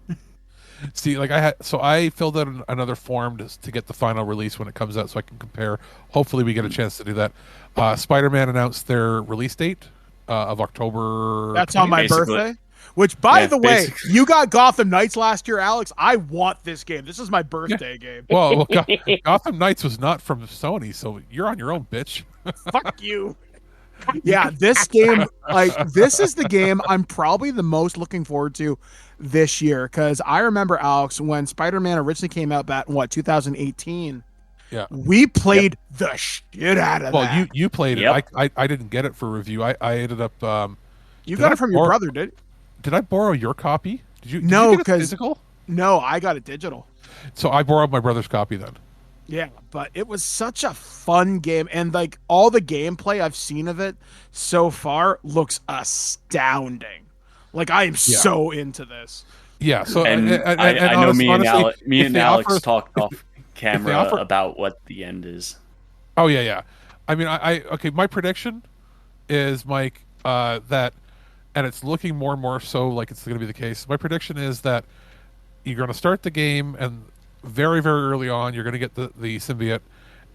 See, I filled out another form to get the final release when it comes out, so I can compare. Hopefully, we get a chance to do that. Spider-Man announced their release date of October. That's on my Basically. birthday. Which, by the way, basically. you got Gotham Knights last year, Alex. I want this game. This is my birthday game. Well, Gotham Knights was not from Sony, so you're on your own, bitch. Fuck you. Yeah, this game, this is the game I'm probably the most looking forward to this year, because I remember, Alex, when Spider-Man originally came out back in 2018. Yeah, we played the shit out of that. Well, you played Yep. it. I didn't get it for review. I ended up. You got it from your brother, Did I borrow your copy? Did No, you get it 'cause- physical? No, I got it digital. So I borrowed my brother's copy then. Yeah, but it was such a fun game, and like all the gameplay I've seen of it so far looks astounding. Like I am so into this. Yeah. So And I know me and Alex offer, talked off camera offer- about what the end is. Oh yeah. I mean, okay. My prediction is, Mike, that, and it's looking more and more so like it's going to be the case. My prediction is that you're going to start the game, and very, very early on, you're going to get the symbiote.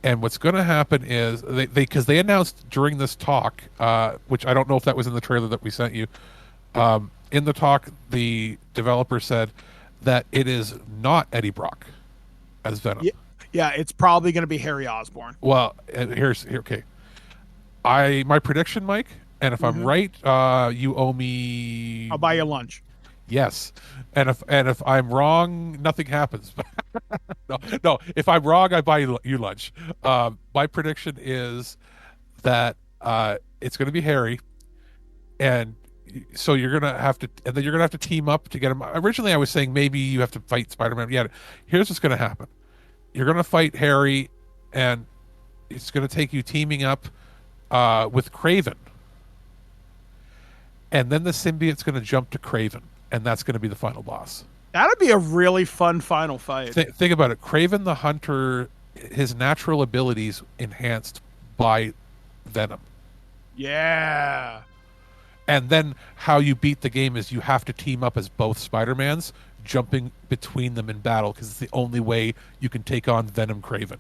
And what's going to happen is because they announced during this talk, which I don't know if that was in the trailer that we sent you. In the talk, the developer said that it is not Eddie Brock as Venom. Yeah, it's probably going to be Harry Osborn. Well, okay. My prediction, Mike, and if I'm right, you owe me. I'll buy you lunch. Yes, and if I'm wrong, nothing happens. no. If I'm wrong, I buy you lunch. My prediction is that it's going to be Harry, and so you're gonna have to, and then you're gonna have to team up to get him. Originally, I was saying maybe you have to fight Spider-Man. Yeah, here's what's going to happen: you're going to fight Harry, and it's going to take you teaming up with Kraven, and then the symbiote's going to jump to Kraven. And that's going to be the final boss. That'd be a really fun final fight. Think about it. Kraven the Hunter, his natural abilities enhanced by Venom. Yeah. And then how you beat the game is you have to team up as both Spider-Mans, jumping between them in battle, because it's the only way you can take on Venom Kraven.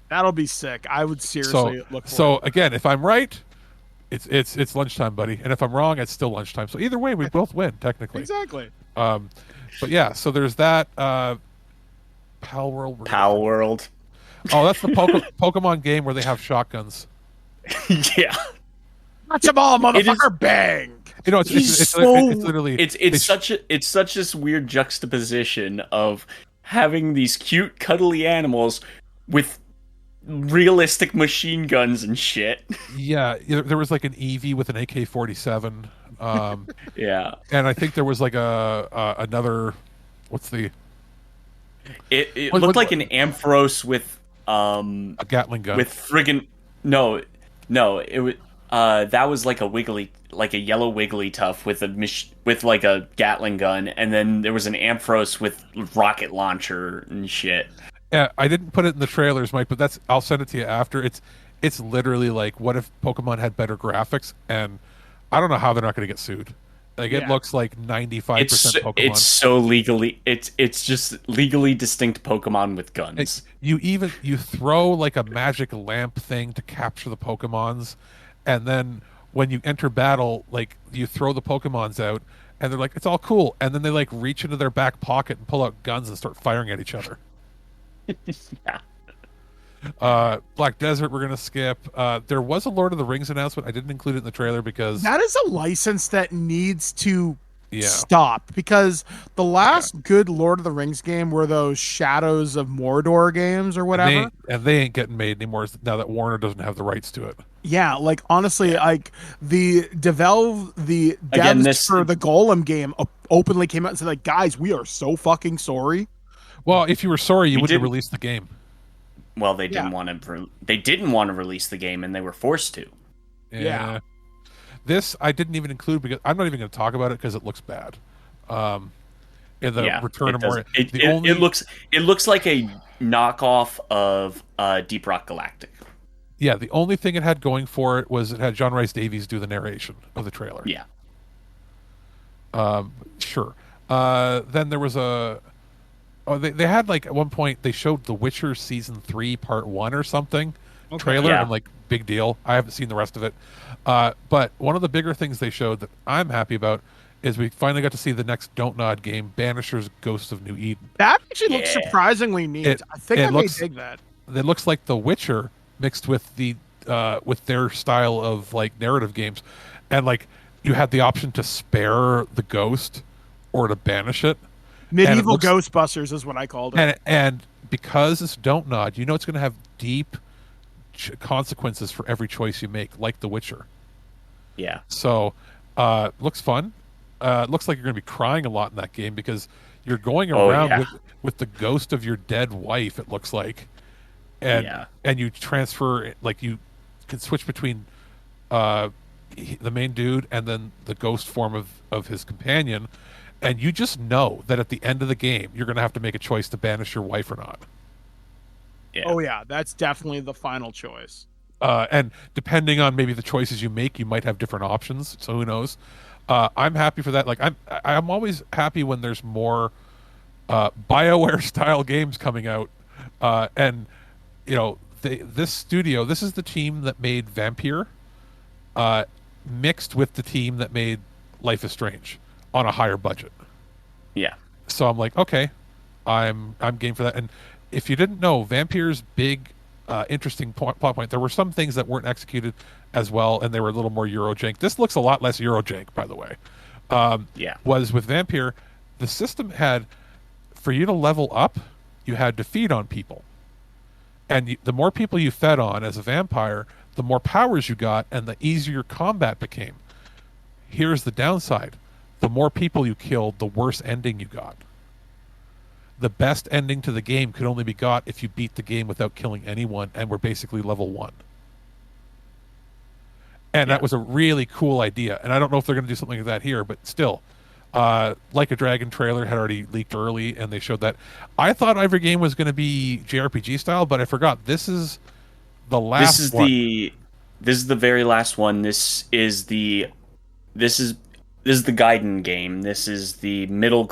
That'll be sick. I would seriously look for So it. again, if I'm right, it's lunchtime, buddy. And if I'm wrong, it's still lunchtime. So either way, we both win, technically. Exactly. But yeah, so there's that. Pal World. Pal World. Oh, that's the Pokemon game where they have shotguns. Yeah. Watch them all, motherfucker! Bang! You know, it's literally it's such this weird juxtaposition of having these cute, cuddly animals with realistic machine guns and shit. Yeah, there was like an Eevee with an AK-47. Yeah, and I think there was like another. What's the? It looked like an Ampharos with a Gatling gun with friggin' no, it was that was like a yellow Wigglytuff with like a Gatling gun, and then there was an Ampharos with rocket launcher and shit. Yeah, I didn't put it in the trailers, Mike, but I'll send it to you after. It's literally like, what if Pokemon had better graphics? And I don't know how they're not going to get sued. Like, it looks like 95% Pokemon. It's so legally, it's just legally distinct Pokemon with guns. You throw like a magic lamp thing to capture the Pokemons, and then when you enter battle, like, you throw the Pokemons out, and they're like, it's all cool, and then they like reach into their back pocket and pull out guns and start firing at each other. Yeah. Black Desert we're gonna skip. There was a Lord of the Rings announcement. I didn't include it in the trailer because that is a license that needs to stop, because the last good Lord of the Rings game were those Shadows of Mordor games or whatever, and they ain't getting made anymore now that Warner doesn't have the rights to it. Yeah, like, honestly, like the devs for the Golem game openly came out and said, like, guys, we are so fucking sorry. Well, if you were sorry, you wouldn't have released the game. Well, they didn't want to. They didn't want to release the game, and they were forced to. Yeah. This I didn't even include because I'm not even going to talk about it because it looks bad. In the Return of more, it looks like a knockoff of Deep Rock Galactic. Yeah, the only thing it had going for it was it had John Rhys Davies do the narration of the trailer. Yeah. Sure. Then there was a. Oh, they had, like, at one point they showed The Witcher Season 3 Part 1 or something trailer. Yeah. I'm like, big deal. I haven't seen the rest of it. But one of the bigger things they showed that I'm happy about is we finally got to see the next Don't Nod game, Banisher's Ghosts of New Eden. That actually looks surprisingly neat. I think I may dig that. It looks like The Witcher mixed with with their style of, like, narrative games. And, like, you had the option to spare the ghost or to banish it. Medieval Ghostbusters is what I called it. And because it's Don't Nod, you know it's going to have deep consequences for every choice you make, like The Witcher. Yeah. So, looks fun. Looks like you're going to be crying a lot in that game because you're going around with the ghost of your dead wife, it looks like. And you transfer, like, you can switch between the main dude and then the ghost form of his companion. And you just know that at the end of the game, you're going to have to make a choice to banish your wife or not. Yeah. Oh, yeah. That's definitely the final choice. And depending on maybe the choices you make, you might have different options. So who knows? I'm happy for that. Like, I'm always happy when there's more BioWare-style games coming out. And, you know, this studio, this is the team that made Vampire, mixed with the team that made Life is Strange. On a higher budget. Yeah. So I'm like, okay, I'm game for that. And if you didn't know, Vampire's big, interesting plot point, there were some things that weren't executed as well, and they were a little more Eurojank. This looks a lot less Eurojank, by the way. Was with Vampire, the system had, for you to level up, you had to feed on people. And the more people you fed on as a vampire, the more powers you got, and the easier your combat became. Here's the downside. The more people you killed, the worse ending you got. The best ending to the game could only be got if you beat the game without killing anyone and were basically level 1. And that was a really cool idea. And I don't know if they're going to do something like that here, but still. Like a Dragon trailer had already leaked early, and they showed that. I thought every game was going to be JRPG style, but I forgot. This is the last one. This is the very last one. This is the Gaiden game. This is the middle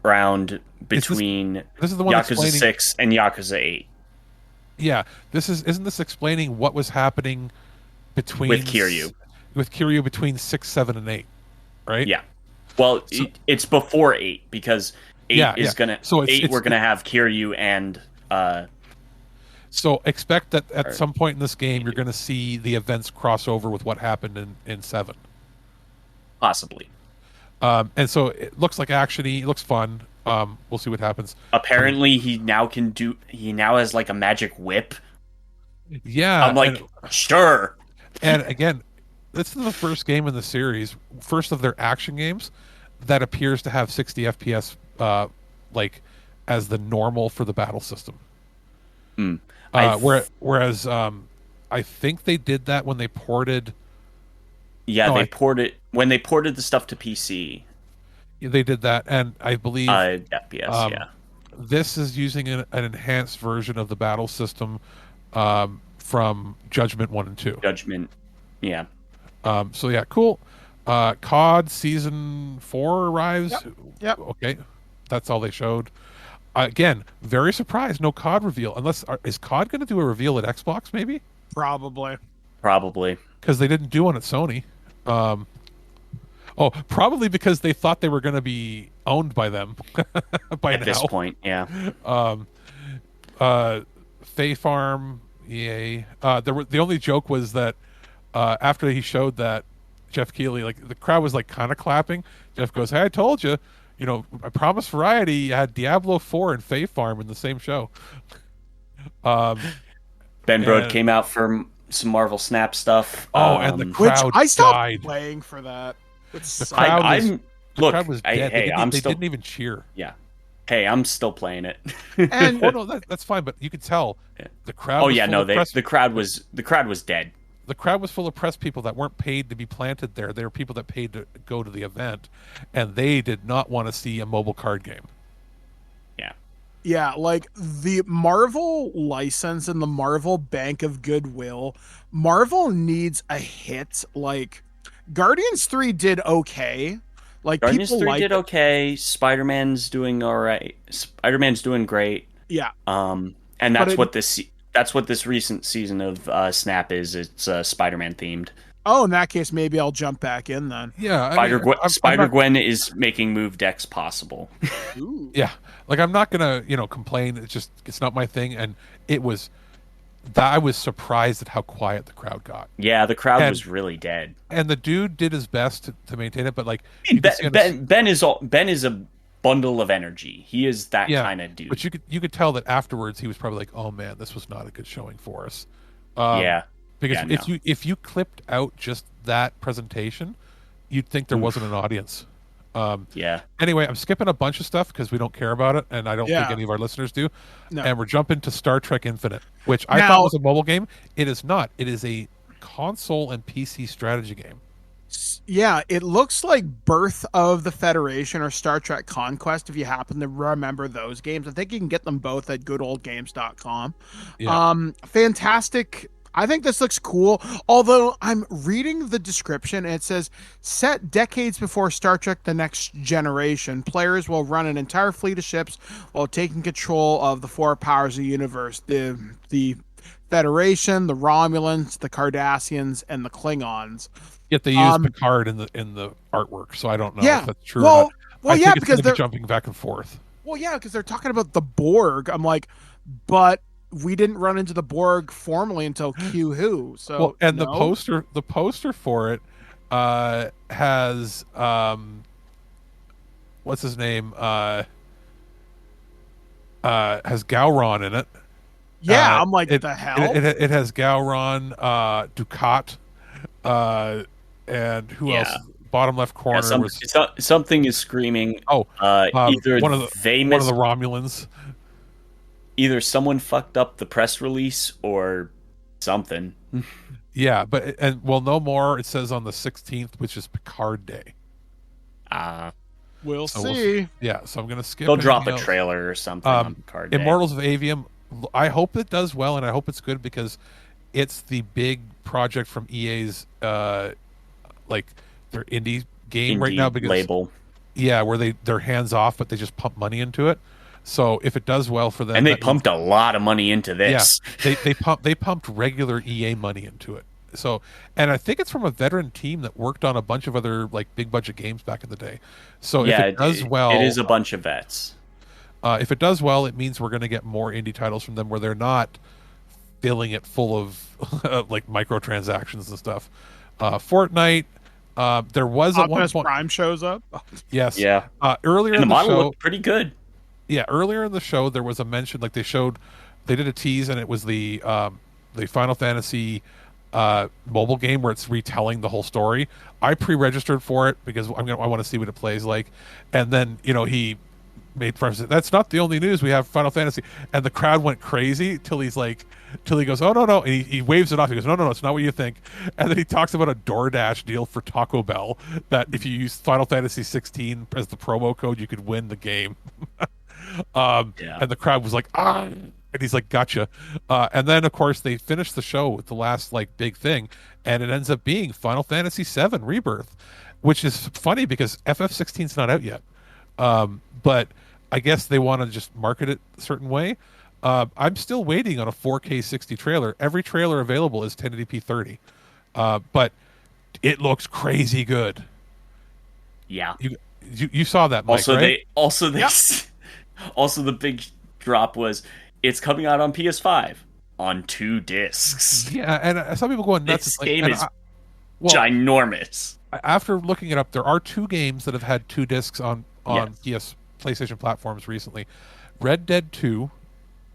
ground between this is the one Yakuza 6 and Yakuza 8. Yeah, isn't this explaining what was happening between with Kiryu between 6, 7, and 8, right? Yeah. Well, it's before 8 because 8 is gonna. So 8 we're gonna have Kiryu and So expect that at some point in this game, you're going to see the events cross over with what happened in 7. Possibly. And so it looks like actiony. It looks fun. We'll see what happens. Apparently, he now has like a magic whip. Yeah. I'm like, sure. And again, this is the first game in the series, first of their action games, that appears to have 60 FPS, like as the normal for the battle system. Whereas I think they did that when they ported. Yeah, when they ported the stuff to PC. They did that, and I believe FPS. Yeah, this is using an enhanced version of the battle system from Judgment 1 and 2. Judgment, yeah. So yeah, cool. COD Season 4 arrives. Yep. Okay, that's all they showed. Again, very surprised. No COD reveal. Is COD going to do a reveal at Xbox? Maybe. Probably. Because they didn't do one at Sony. Probably because they thought they were going to be owned by them by at this point. Yeah. Fae Farm, EA. The only joke was that after he showed that, Jeff Keighley, like the crowd was like kind of clapping. Jeff goes, "Hey, I told you. You know, I promised variety. You had Diablo 4 and Fae Farm in the same show." Ben Brode came out for some Marvel Snap stuff. And the crowd which I stopped died. playing for that. The crowd was dead. Hey, they didn't even cheer. Yeah. Hey, I'm still playing it. And that's fine, but you could tell the crowd. The crowd was dead. The crowd was full of press people that weren't paid to be planted there. They were people that paid to go to the event, and they did not want to see a mobile card game. Yeah, like the Marvel license and the Marvel Bank of Goodwill, Marvel needs a hit. Like Guardians 3 did okay. Like Guardians 3 did it. Okay. Spider-Man's doing all right. Spider-Man's doing great. Yeah. And that's what this recent season of Snap is. It's Spider-Man themed. Oh, in that case, maybe I'll jump back in then. Yeah, Spider-Gwen is making move decks possible. Ooh. Yeah, like I'm not gonna complain. It's not my thing, and it was. I was surprised at how quiet the crowd got. Yeah, the crowd was really dead, and the dude did his best to maintain it. But like Ben is a bundle of energy. He is that kind of dude. But you could tell that afterwards he was probably like, "Oh man, this was not a good showing for us." Because if you clipped out just that presentation, you'd think there wasn't an audience. Anyway, I'm skipping a bunch of stuff because we don't care about it, and I don't think any of our listeners do. No. And we're jumping to Star Trek Infinite, which I thought was a mobile game. It is not. It is a console and PC strategy game. Yeah, it looks like Birth of the Federation or Star Trek Conquest, if you happen to remember those games. I think you can get them both at goodoldgames.com. Yeah. Fantastic. I think this looks cool, although I'm reading the description and it says, set decades before Star Trek The Next Generation, players will run an entire fleet of ships while taking control of the 4 powers of the universe, the Federation, the Romulans, the Cardassians, and the Klingons. Yet they use Picard in the artwork, so I don't know if that's true or not. I think it's going to be jumping back and forth. Well, yeah, because they're talking about the Borg. I'm like, but we didn't run into the Borg formally until Q Who. So the poster for it has what's his name? Has Gowron in it. Yeah, I'm like, the hell? It has Gowron, Ducat, and who else? Bottom left corner something is screaming. Either one of the Romulans. Either someone fucked up the press release or something. Yeah, but no more. It says on the 16th, which is Picard Day. We'll see. So I'm gonna skip. They'll drop a trailer or something on Picard Day. Immortals of Avium. I hope it does well, and I hope it's good because it's the big project from EA's like their indie game right now. Because label. Yeah, where they're hands off, but they just pump money into it. So if it does well for them, and they pumped a lot of money into this. Yeah, they pumped regular EA money into it. So, and I think it's from a veteran team that worked on a bunch of other like big budget games back in the day. So if it does well, it is a bunch of vets. If it does well, it means we're going to get more indie titles from them where they're not filling it full of like microtransactions and stuff. Fortnite, there was at one Optimus point. Prime shows up. Yes. Yeah. Earlier And in the the model show, looked pretty good. yeah, earlier in the show there was a mention, like they did a tease, and it was the Final Fantasy mobile game where it's retelling the whole story. I pre-registered for it because I want to see what it plays like, and then he made friends. That's not the only news. We have Final Fantasy, and the crowd went crazy till he goes, oh no, and he waves it off. He goes, no, it's not what you think. And then he talks about a DoorDash deal for Taco Bell that if you use Final Fantasy 16 as the promo code, you could win the game. And the crowd was like, ah. And he's like, gotcha. And then, of course, they finished the show with the last big thing, and it ends up being Final Fantasy VII Rebirth, which is funny because FF16 is not out yet. But I guess they want to just market it a certain way. I'm still waiting on a 4K 60 trailer. Every trailer available is 1080p 30. But it looks crazy good. Yeah. You saw that, Mike, right? Also the big drop was it's coming out on PS5 on 2 discs. Yeah, and some people going nuts. This game is ginormous. After looking it up, there are 2 games that have had 2 discs on PlayStation platforms recently. Red Dead 2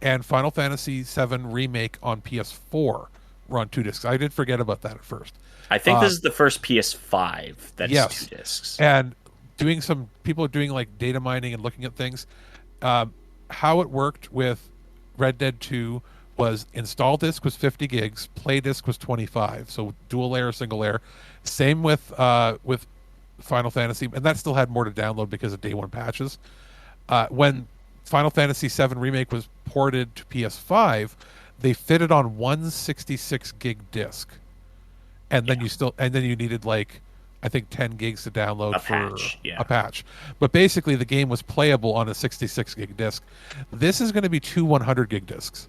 and Final Fantasy VII Remake on PS4 were on 2 discs. I did forget about that at first. I think this is the first PS5 that's 2 discs. And people are doing data mining and looking at things. How it worked with Red Dead 2 was install disc was 50 gigs, play disc was 25, so dual layer, single layer. Same with Final Fantasy, and that still had more to download because of day one patches. When Final Fantasy VII Remake was ported to PS5, they fitted on one 66 gig disc, and then you needed I think 10 gigs to download a patch. But basically, the game was playable on a 66 gig disc. This is going to be 2 100 gig discs.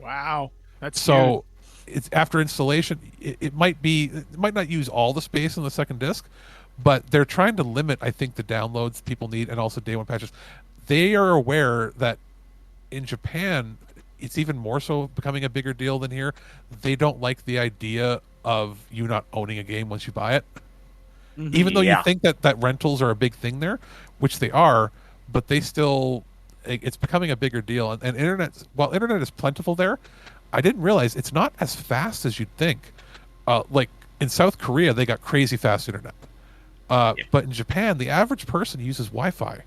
Wow, that's so. It's after installation. It might not use all the space on the second disc, but they're trying to limit, I think, the downloads people need and also day one patches. They are aware that in Japan, it's even more so becoming a bigger deal than here. They don't like the idea of you not owning a game once you buy it. Mm-hmm. Even though you think that rentals are a big thing there, which they are, but it's becoming a bigger deal. And while internet is plentiful there, I didn't realize it's not as fast as you'd think. In South Korea, they got crazy fast internet. But in Japan, the average person uses Wi-Fi.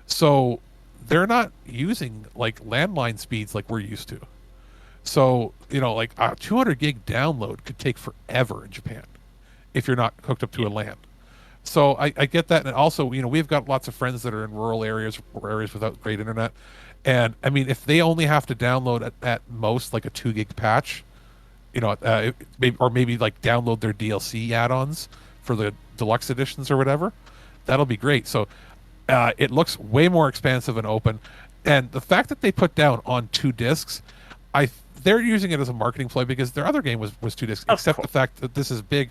So they're not using landline speeds like we're used to. So, a 200 gig download could take forever in Japan if you're not hooked up to a LAN. So I get that. And also, we've got lots of friends that are in rural areas or areas without great internet. And I mean, if they only have to download at most a 2 gig patch, maybe download their DLC add-ons for the deluxe editions or whatever, that'll be great. So it looks way more expansive and open. And the fact that they put down on 2 discs, they're using it as a marketing play because their other game was 2 discs, except the fact that this is big.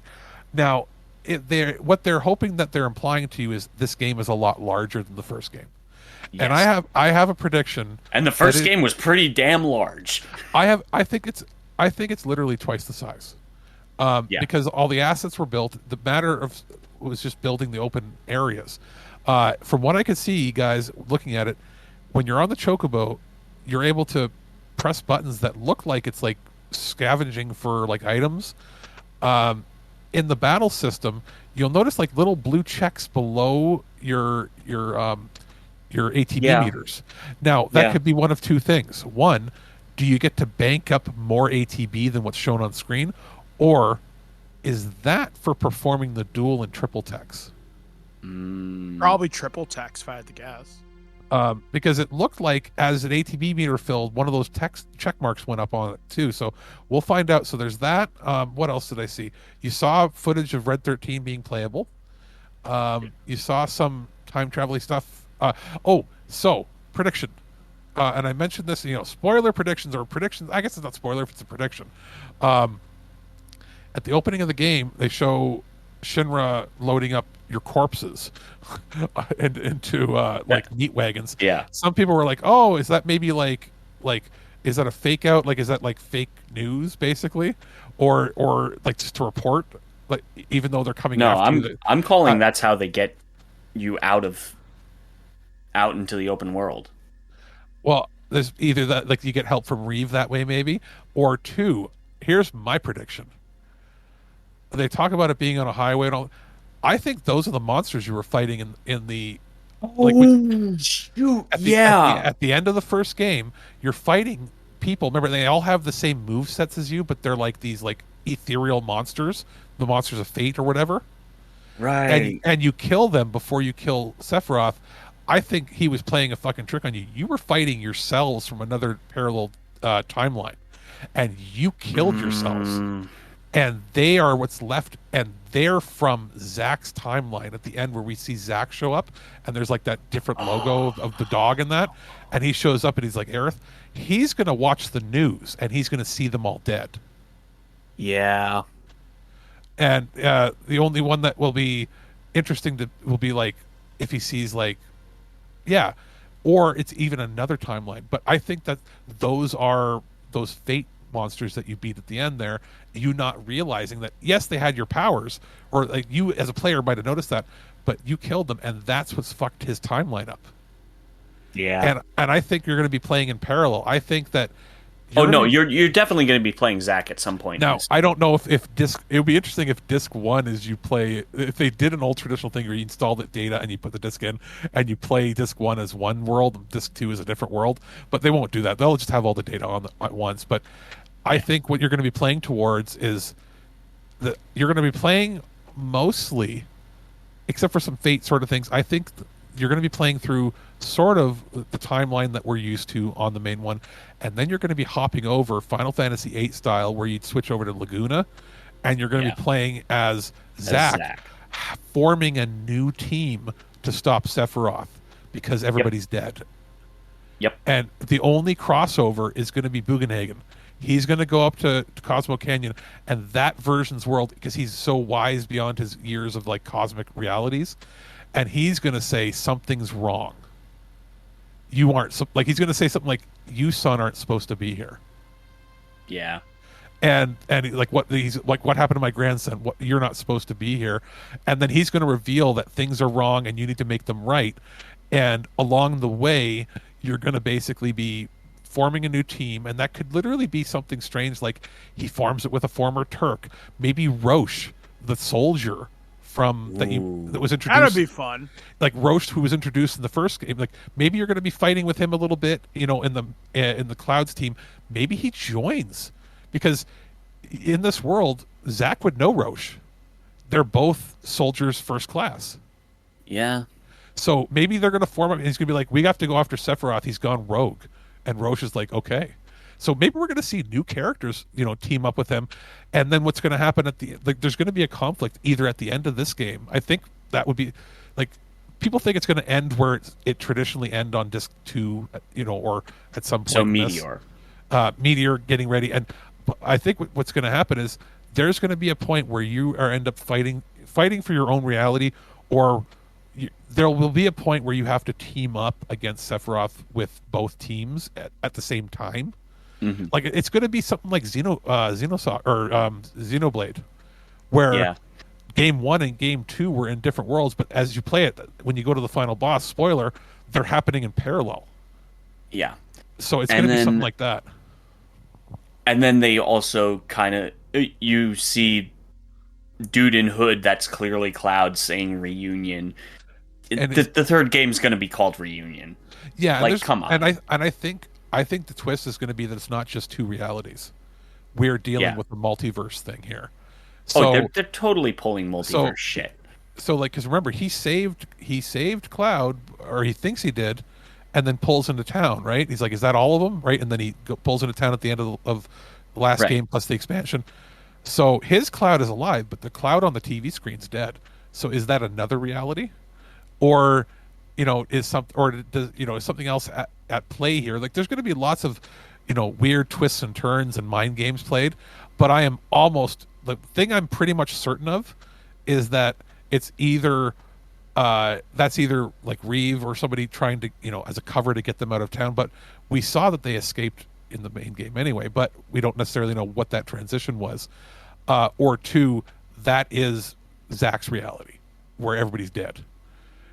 Now, what they're hoping that they're implying to you is this game is a lot larger than the first game. Yes. And I have a prediction. And the first game was pretty damn large. I think it's literally twice the size. Because all the assets were built. The matter was just building the open areas. From what I could see, guys, looking at it, when you're on the Chocobo, you're able to press buttons that look like it's scavenging for items. In the battle system, you'll notice little blue checks below your ATB meters. Now, that could be one of 2 things. One, do you get to bank up more ATB than what's shown on screen? Or is that for performing the dual and triple techs? Probably triple techs, if I had to guess. Because it looked like as an ATB meter filled, one of those check marks went up on it too. So we'll find out. So there's that. What else did I see? You saw footage of Red 13 being playable. You saw some time traveling stuff. So prediction. And I mentioned this, spoiler predictions or predictions. I guess it's not spoiler if it's a prediction. At the opening of the game, they show Shinra loading up your corpses into meat wagons. Yeah. Some people were like, "Oh, is that maybe like is that a fake out? Like, is that like fake news basically, or like just to report? Like, even though they're coming No, after you, I'm calling that's how they get you out into the open world. well, there's either that, like, you get help from Reeve that way, maybe, or two. Here's my prediction. They talk about it being on a highway and all. I think those are the monsters you were fighting in the. Like, Shoot! at the end of the first game, you're fighting people. Remember, they all have the same move sets as you, but they're like these like ethereal monsters, the monsters of fate or whatever. Right. And you kill them before you kill Sephiroth. I think he was playing a fucking trick on you. You were fighting yourselves from another parallel timeline, and you killed yourselves. And they are what's left, and they're from Zack's timeline at the end where we see Zack show up, and there's like that different logo of the dog in that, and he shows up and he's like, Aerith, he's going to watch the news, and he's going to see them all dead. Yeah. And the only one that will be interesting will be like if he sees like, yeah, or it's even another timeline. But I think that those are those fate monsters that you beat at the end there, you not realizing that, yes, they had your powers, or like you as a player might have noticed that, but you killed them, and that's what's fucked his timeline up. Yeah. And I think you're going to be playing in parallel. I think that you're definitely going to be playing Zack at some point. Now, I don't know if disc. It would be interesting if disc 1 is you play. If they did an old traditional thing where you install the data and you put the disc in, and you play disc 1 as one world, and disc 2 is a different world. But they won't do that. They'll just have all the data at once. But I think what you're going to be playing towards is that you're going to be playing mostly, except for some fate sort of things. I think you're going to be playing through sort of the timeline that we're used to on the main one, and then you're going to be hopping over Final Fantasy VIII style, where you'd switch over to Laguna, and you're going to be playing as Zack, forming a new team to stop Sephiroth because everybody's dead. Yep. And the only crossover is going to be Bugenhagen. He's going to go up to Cosmo Canyon, and that version's world, because he's so wise beyond his years of like cosmic realities, and he's going to say something's wrong. You aren't like, he's going to say something like, "You son aren't supposed to be here." Yeah. And like, what happened to my grandson? What, you're not supposed to be here. And then he's going to reveal that things are wrong and you need to make them right. And along the way, you're going to basically be forming a new team, and that could literally be something strange, like he forms it with a former Turk, maybe Roche, the soldier from that was introduced. That'd be fun. Like Roche, who was introduced in the first game. Like, maybe you're going to be fighting with him a little bit, in the Clouds team. Maybe he joins, because in this world, Zack would know Roche. They're both soldiers first class. Yeah. So maybe they're going to form up, and he's going to be like, "We have to go after Sephiroth. He's gone rogue." And Roche is like, "Okay." So maybe we're going to see new characters, team up with him. And then what's going to happen there's going to be a conflict either at the end of this game. I think that would be, like, people think it's going to end where it traditionally end on disc 2, or at some point. So Meteor. Meteor getting ready. And I think what's going to happen is there's going to be a point where you end up fighting for your own reality, or there will be a point where you have to team up against Sephiroth with both teams at the same time. Mm-hmm. Like, it's going to be something like Xenoblade, where game 1 and game 2 were in different worlds, but as you play it, when you go to the final boss, spoiler, they're happening in parallel. Yeah. So it's going to be something like that. And then they also kind of, you see dude in hood that's clearly Cloud saying reunion. The third game's going to be called Reunion. Yeah, like, come on. And I think the twist is going to be that it's not just two realities. We're dealing with the multiverse thing here. So, they're totally pulling multiverse shit. So, like, because remember, he saved Cloud, or he thinks he did, and then pulls into town, right? He's like, "Is that all of them?" Right? And then he pulls into town at the end of the last game plus the expansion. So his Cloud is alive, but the Cloud on the TV screen's dead. So is that another reality, or is something else at play here? Like, there's going to be lots of weird twists and turns and mind games played, but I am almost, the thing I'm pretty much certain of is that it's either that's either like Reeve or somebody trying to as a cover to get them out of town. But we saw that they escaped in the main game anyway, but we don't necessarily know what that transition was. Or two, that is Zach's reality, where everybody's dead.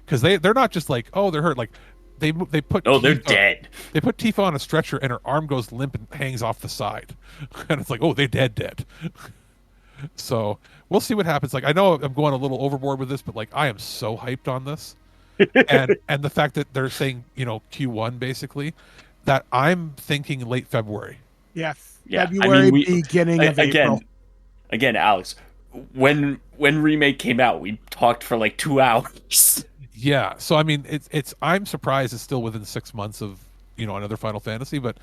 Because they're not just like, oh, they're hurt. Like they put they're dead. They put Tifa on a stretcher and her arm goes limp and hangs off the side, and it's like, oh, they're dead. So we'll see what happens. Like I know I'm going a little overboard with this, but like I am so hyped on this, and the fact that they're saying Q1 basically, that I'm thinking late February. Yes. Yeah. February, beginning of April. Again, Alex, when Remake came out, we talked for like 2 hours. Yeah, so I mean, it's I'm surprised it's still within 6 months of another Final Fantasy, but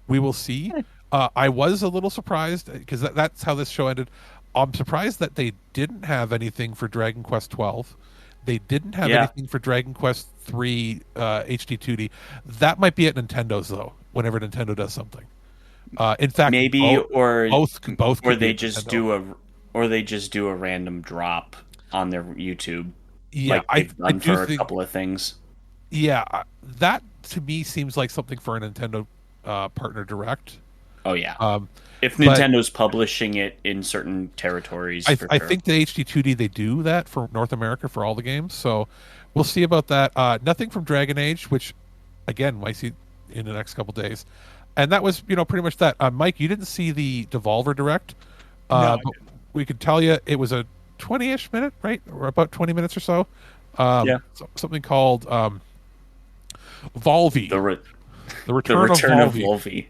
we will see. I was a little surprised because that's how this show ended. I'm surprised that they didn't have anything for Dragon Quest 12. They didn't have anything for Dragon Quest 3 HD 2D. That might be at Nintendo's though. Whenever Nintendo does something, in fact, maybe both or they just do a random drop on their YouTube. Yeah, like they've done for a couple of things. Yeah, that to me seems like something for a Nintendo partner direct. Oh yeah. If Nintendo's publishing it in certain territories, I think the HD 2D they do that for North America for all the games. So we'll see about that. Nothing from Dragon Age, which again might see in the next couple days. And that was pretty much that. Mike, you didn't see the Devolver Direct. No, but we could tell you it was a 20-ish minute, right? Or about 20 minutes or so. Something called Volvi. The Return of Volvi.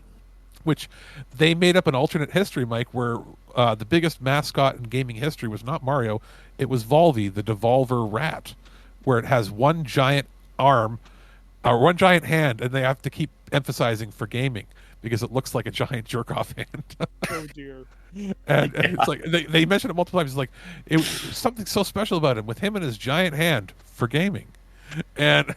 Which they made up an alternate history, Mike, where the biggest mascot in gaming history was not Mario. It was Volvi, the Devolver rat, where it has one giant arm, or one giant hand, and they have to keep emphasizing for gaming because it looks like a giant jerk-off hand. Oh, dear. And it's like they mentioned it multiple times. It's like it was something so special about him with him and his giant hand for gaming, and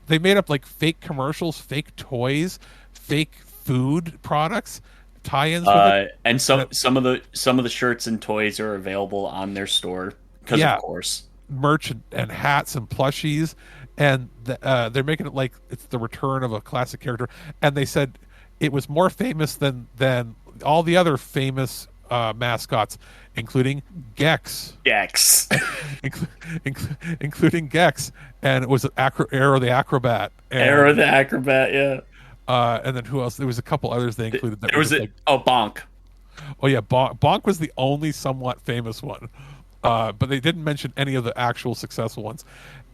they made up like fake commercials, fake toys, fake food products, tie-ins with it. And some of the shirts and toys are available on their store because of course merch and hats and plushies, and they're making it like it's the return of a classic character. And they said it was more famous than all the other famous mascots, including Gex. Including Gex, and it was Arrow the Acrobat. Arrow the Acrobat, yeah. And then who else? There was a couple others they included. Bonk. Oh yeah, Bonk was the only somewhat famous one, but they didn't mention any of the actual successful ones.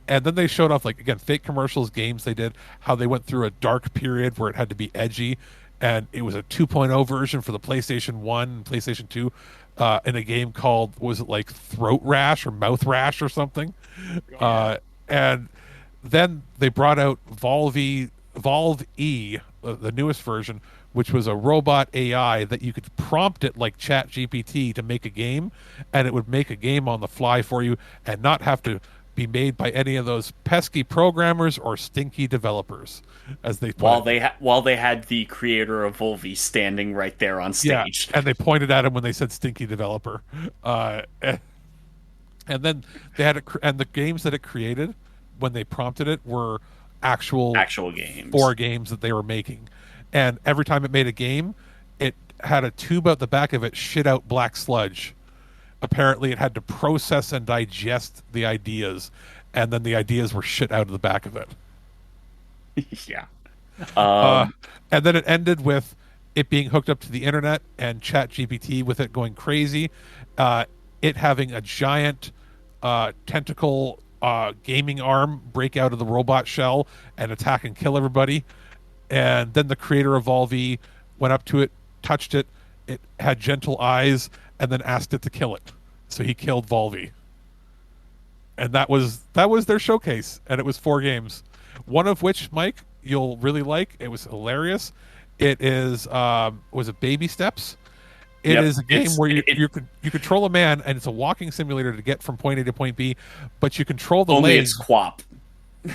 And then they showed off, like, again, fake commercials, games they did, how they went through a dark period where it had to be edgy, and it was a 2.0 version for the PlayStation 1 and PlayStation 2 in a game called, was it like Throat Rash or Mouth Rash or something? And then they brought out Volve-E, the newest version, which was a robot AI that you could prompt it like ChatGPT to make a game, and it would make a game on the fly for you and not have to be made by any of those pesky programmers or stinky developers, as they while they had the creator of Volvi standing right there on stage. Yeah, and they pointed at him when they said stinky developer. And then they had and the games that it created when they prompted it were actual games, 4 games that they were making. And every time it made a game, it had a tube out the back of it shit out black sludge. Apparently it had to process and digest the ideas, and then the ideas were shit out of the back of it. Yeah. And then it ended with it being hooked up to the internet and ChatGPT with it going crazy, it having a giant tentacle gaming arm break out of the robot shell and attack and kill everybody. And then the creator of Volve went up to it, touched it, it had gentle eyes, and then asked it to kill it. So he killed Volve. And that was their showcase, and it was 4 games. One of which, Mike, you'll really like. It was hilarious. It is was it Baby Steps? It is a game where you control a man, and it's a walking simulator to get from point A to point B, but you control the only legs. It's QWOP.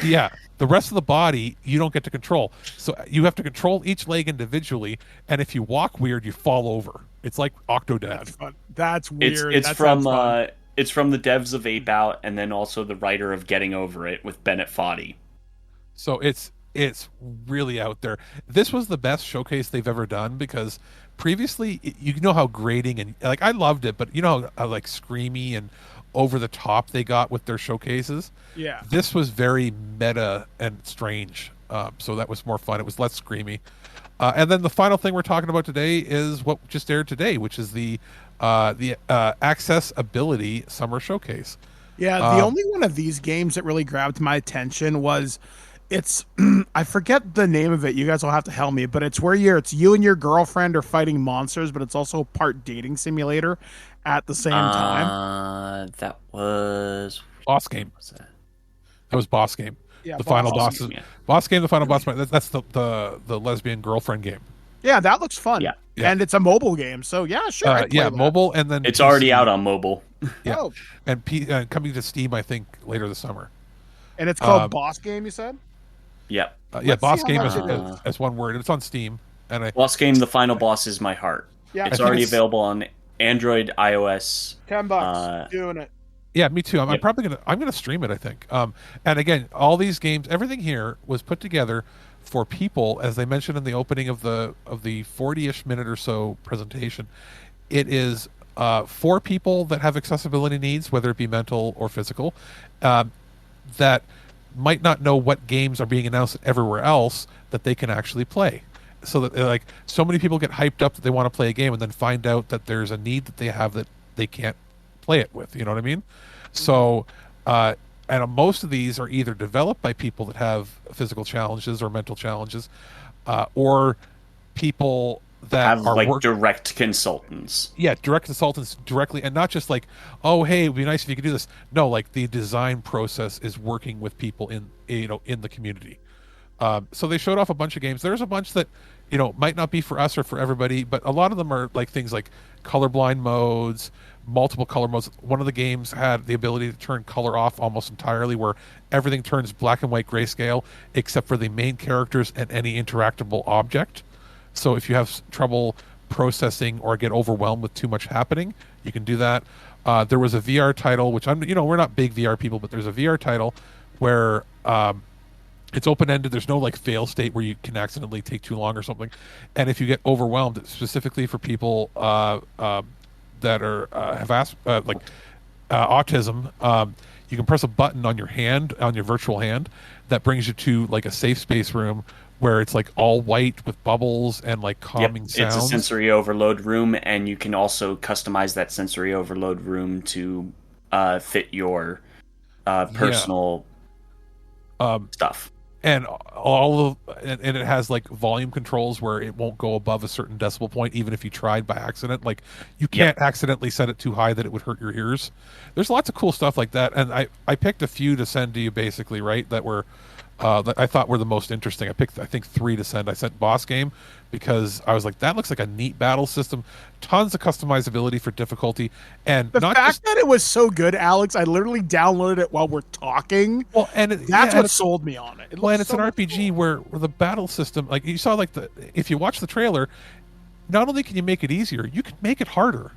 Yeah, the rest of the body you don't get to control. So you have to control each leg individually, and if you walk weird, you fall over. It's like Octodad. That's weird. It's from the devs of Ape Out, and then also the writer of Getting Over It with Bennett Foddy. So it's It's really out there. This was the best showcase they've ever done because previously, you know how grating and like I loved it, but you know how like screamy and over the top they got with their showcases. Yeah. This was very meta and strange, so that was more fun. It was less screamy. And then the final thing we're talking about today is what just aired today, which is the Accessibility Summer Showcase. Yeah, the only one of these games that really grabbed my attention was it's I forget the name of it. You guys will have to help me, but it's where it's you and your girlfriend are fighting monsters, but it's also part dating simulator at the same time. That was Boss Game. What's that? That was Boss Game. Yeah, The final boss Game, yeah. Boss Game, the final boss. That's the lesbian girlfriend game. Yeah, that looks fun. Yeah. And it's a mobile game, so yeah, sure. I'd play Yeah, that. mobile, and then It's PC. already out on mobile. Yeah, Oh, and coming to Steam, I think later this summer. and it's called Boss Game, you said? Yep. Yeah, Let's Boss see how Game much it is. is one word. It's on Steam, and Boss Game, the final boss is my heart. Yeah, It's I think already it's- available on Android, iOS. $10, doing it. yeah, me too. I'm Yep. probably gonna stream it. I think. And again, all these games, everything here was put together for people, as they mentioned in the opening of the 40-ish minute or so presentation. It is for people that have accessibility needs, whether it be mental or physical, that might not know what games are being announced everywhere else that they can actually play. So that like so many people get hyped up that they want to play a game and then find out that there's a need that they have that they can't play it with. You know what I mean? So, and most of these are either developed by people that have physical challenges or mental challenges, or people that Have are like direct consultants. yeah, direct consultants directly, and not just like, oh, hey, it'd be nice if you could do this. No, like the design process is working with people in the community. So they showed off a bunch of games. There's a bunch that might not be for us or for everybody, but a lot of them are like things like colorblind modes, multiple color modes. One of the games had the ability to turn color off almost entirely, where everything turns black and white grayscale except for the main characters and any interactable object. So if you have trouble processing or get overwhelmed with too much happening, you can do that. There was a VR title, which we're not big VR people, but there's a VR title where it's open-ended. There's no like fail state where you can accidentally take too long or something. And if you get overwhelmed, it's specifically for people that are have autism, you can press a button on your hand, on your virtual hand, that brings you to like a safe space room where it's like all white with bubbles and like calming sounds. It's a sensory overload room, and you can also customize that sensory overload room to fit your personal stuff. And and it has like volume controls where it won't go above a certain decibel point, even if you tried by accident. Like you can't accidentally set it too high that it would hurt your ears. There's lots of cool stuff like that, and I picked a few to send to you, basically, right? That were that I thought were the most interesting. I picked, I think, 3 to send. I sent Boss Game because I was like, that looks like a neat battle system. Tons of customizability for difficulty, and The not fact just that it was so good, Alex, I literally downloaded it while we're talking. well, and That's what sold me on it. Well, and looks it's an so much RPG fun. where the battle system, like you saw, like if you watch the trailer, not only can you make it easier, you can make it harder.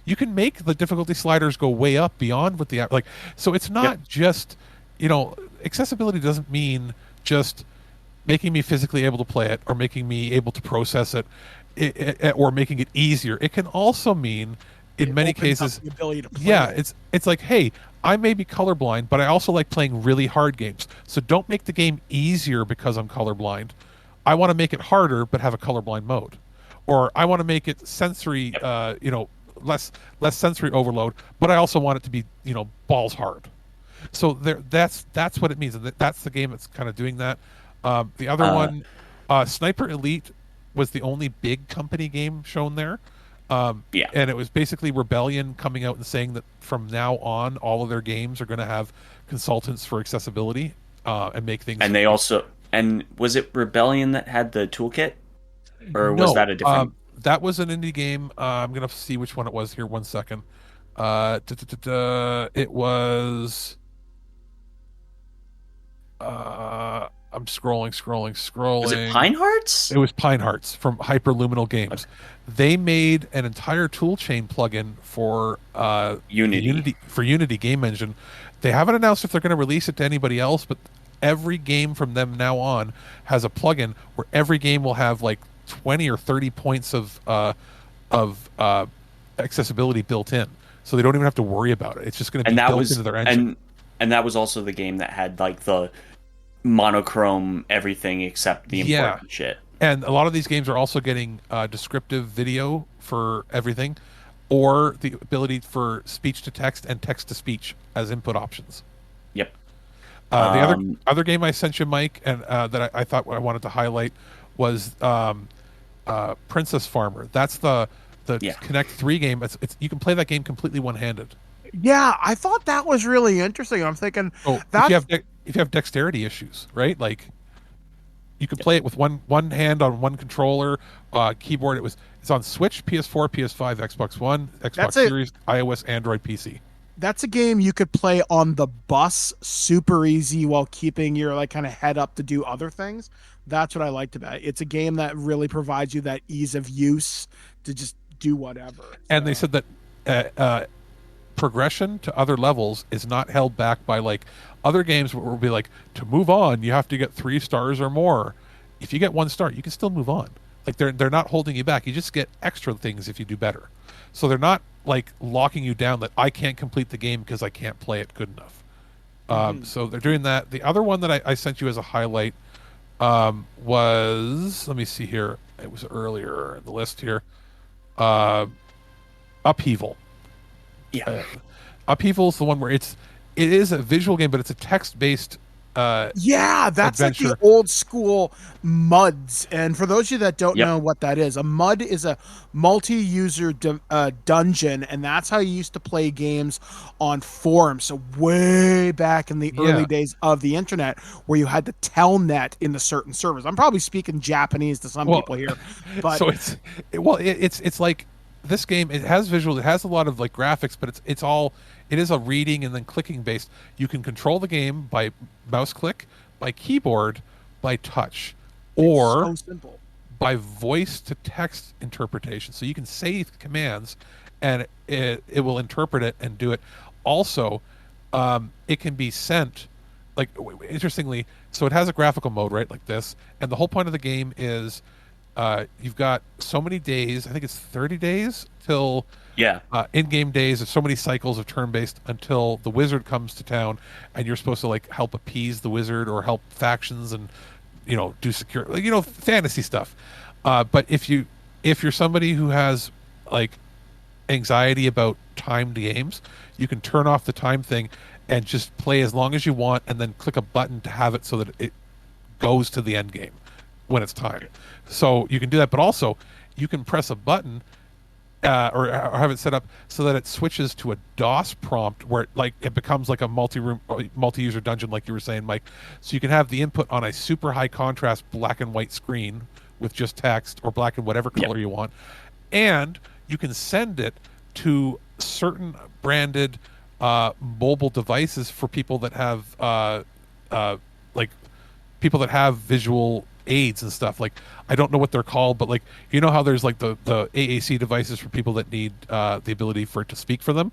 You can make the difficulty sliders go way up beyond what the like. So it's not just, accessibility doesn't mean just making me physically able to play it or making me able to process it, or making it easier. It can also mean, in many opens up cases, the ability to play yeah, it's like, hey, I may be colorblind, but I also like playing really hard games. So don't make the game easier because I'm colorblind. I want to make it harder, but have a colorblind mode, or I want to make it sensory, less sensory overload, but I also want it to be, balls hard. So that's what it means, and that's the game that's kind of doing that. The other one, Sniper Elite, was the only big company game shown there. And it was basically Rebellion coming out and saying that from now on, all of their games are going to have consultants for accessibility and make things. And they also, and was it Rebellion that had the toolkit, or was that a different? That was an indie game. I'm going to see which one it was here. 1 second. It was. I'm scrolling. Was it Pine Hearts? It was Pine Hearts from Hyperluminal Games. Okay. They made an entire toolchain plugin for Unity Game Engine. They haven't announced if they're going to release it to anybody else, but every game from them now on has a plugin where every game will have like 20 or 30 points of accessibility built in, so they don't even have to worry about it. It's just going to be built into their engine. And that was also the game that had like the monochrome everything except the important shit. And a lot of these games are also getting descriptive video for everything, or the ability for speech to text and text to speech as input options. Yep. The other game I sent you, Mike, and that I thought I wanted to highlight was Princess Farmer. That's the Connect 3 game. It's you can play that game completely one-handed. Yeah, I thought that was really interesting. I'm thinking, if you have dexterity issues, right? Like, you can play it with one hand on one controller, keyboard. It's on Switch, PS4, PS5, Xbox One, Xbox Series, iOS, Android, PC. That's a game you could play on the bus, super easy, while keeping your like kind of head up to do other things. That's what I liked about it. It's a game that really provides you that ease of use to just do whatever. And they said that progression to other levels is not held back by like other games where it will be like, to move on you have to get 3 stars or more. If you get 1 star, you can still move on. Like they're not holding you back. You just get extra things if you do better. So they're not like locking you down that I can't complete the game because I can't play it good enough. So they're doing that. The other one that I sent you as a highlight was, let me see here, it was earlier in the list here, Upheaval. Upheaval is the one where it is a visual game, but it's a text-based that's adventure. like the old school MUDs. And for those of you that don't know what that is, a MUD is a multi-user dungeon, and that's how you used to play games on forums. So way back in the early days of the internet, where you had the telnet in the certain servers. I'm probably speaking Japanese to some people here, but so it's like this game. It has visual. It has a lot of like graphics, but it is a reading and then clicking based. You can control the game by mouse click, by keyboard, by touch, or so simple, by voice to text interpretation. So you can say commands and it will interpret it and do it. Also, it can be sent, like, interestingly, so it has a graphical mode, right, like this, and the whole point of the game is you've got so many days, I think it's 30 days till in-game days, there's so many cycles of turn-based until the wizard comes to town, and you're supposed to like help appease the wizard or help factions and do secure, like, fantasy stuff. But if you're somebody who has like anxiety about timed games, you can turn off the time thing and just play as long as you want, and then click a button to have it so that it goes to the end game when it's time. So you can do that, but also you can press a button or have it set up so that it switches to a DOS prompt where it becomes like a multi-user dungeon, like you were saying, Mike. So you can have the input on a super high contrast black and white screen with just text, or black and whatever color you want, and you can send it to certain branded mobile devices for people that have people that have visual aids and stuff. Like, I don't know what they're called, but like, how there's like the AAC devices for people that need the ability for it to speak for them.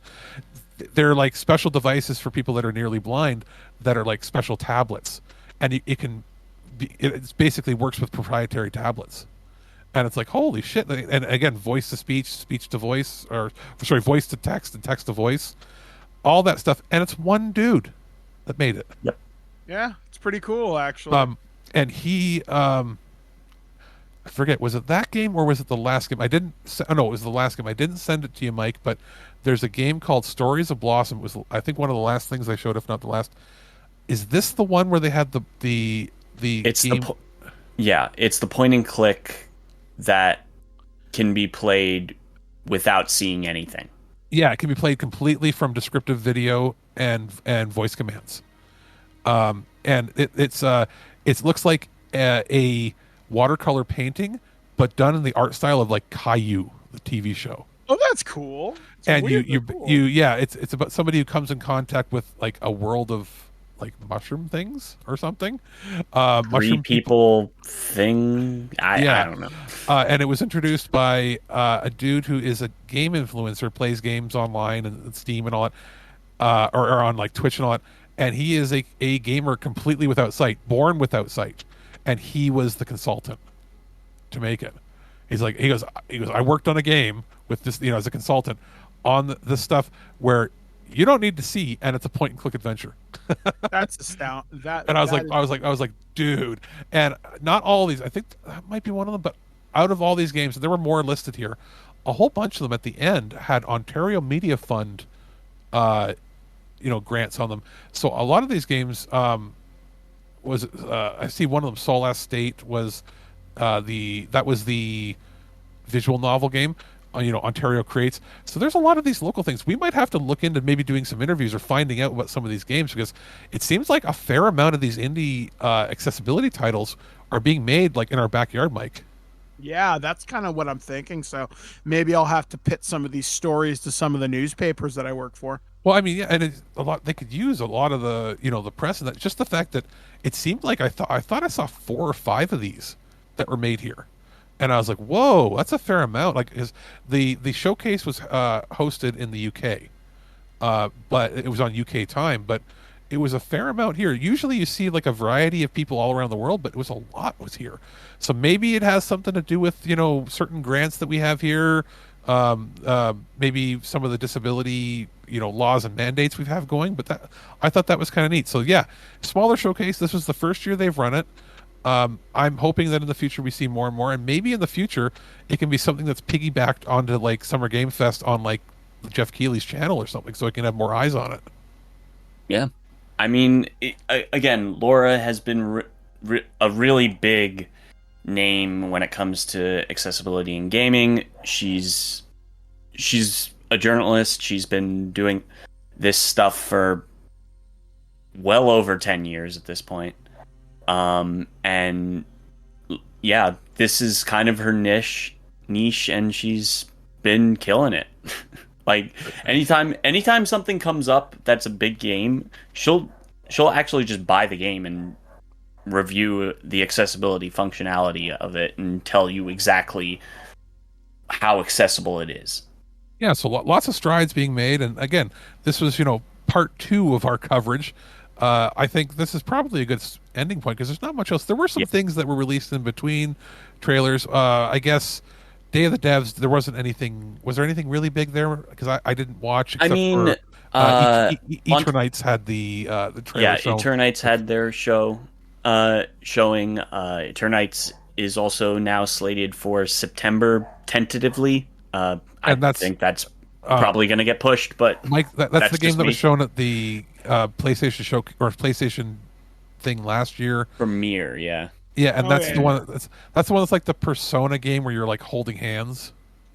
They're like special devices for people that are nearly blind that are like special tablets, and it basically works with proprietary tablets. And it's like, holy shit. And again, voice to speech, speech to voice, voice to text and text to voice, all that stuff. And it's one dude that made it. Yep. Yeah, it's pretty cool, actually. And he, I forget, was it that game or was it the last game? It was the last game. I didn't send it to you, Mike, but there's a game called Stories of Blossom. It was, I think, one of the last things they showed, if not the last. Is this the one where they had the it's game? It's the point and click that can be played without seeing anything. Yeah, it can be played completely from descriptive video and voice commands. And it looks like a watercolor painting, but done in the art style of like Caillou, the TV show. Oh, that's cool. It's about somebody who comes in contact with like a world of like mushroom things or something. Mushroom people thing. I don't know. And it was introduced by a dude who is a game influencer, plays games online and Steam and all that, or on like Twitch and all that. and he is a gamer completely without sight, born without sight, and he was the consultant to make it. He goes, I worked on a game with this, as a consultant on the stuff where you don't need to see, and it's a point and click adventure. That's astounding. And I was like, dude. And not all these. I think that might be one of them. But out of all these games, there were more listed here. A whole bunch of them at the end had Ontario Media Fund, grants on them. So a lot of these games was. I see one of them, Soul State, was the visual novel game. Ontario creates. So there's a lot of these local things. We might have to look into maybe doing some interviews or finding out about some of these games, because it seems like a fair amount of these indie accessibility titles are being made like in our backyard, Mike. Yeah, that's kind of what I'm thinking. So maybe I'll have to pit some of these stories to some of the newspapers that I work for. Well, I mean, yeah, and they could use a lot of the the press, and that just the fact that it seemed like I thought I saw 4 or 5 of these that were made here. And I was like, whoa, that's a fair amount. Like, the showcase was hosted in the UK, but it was on UK time. But it was a fair amount here. Usually you see like a variety of people all around the world, but it was a lot was here. So maybe it has something to do with, certain grants that we have here. Maybe some of the disability, laws and mandates we have going. But I thought that was kind of neat. So yeah, smaller showcase. This was the first year they've run it. I'm hoping that in the future we see more and more, and maybe in the future it can be something that's piggybacked onto like Summer Game Fest on like Jeff Keighley's channel or something, so I can have more eyes on it. Yeah, I mean, again, Laura has been a really big name when it comes to accessibility in gaming. She's a journalist. She's been doing this stuff for well over 10 years at this point. And yeah, this is kind of her niche, and she's been killing it. Like anytime something comes up that's a big game, she'll actually just buy the game and review the accessibility functionality of it and tell you exactly how accessible it is. Yeah, so lots of strides being made, and again, this was part 2 of our coverage. I think this is probably a good ending point because there's not much else. There were some things that were released in between trailers. I guess Day of the Devs, there wasn't anything. Was there anything really big there? Because I didn't watch. Except Eternights had the trailer. Yeah, show. Eternights had their show showing. Eternights is also now slated for September tentatively. I think that's probably going to get pushed, but Mike, that's the game that was shown at the PlayStation show or PlayStation thing last year. Premiere, yeah, and that's the one. That's the one that's like the Persona game where you're like holding hands.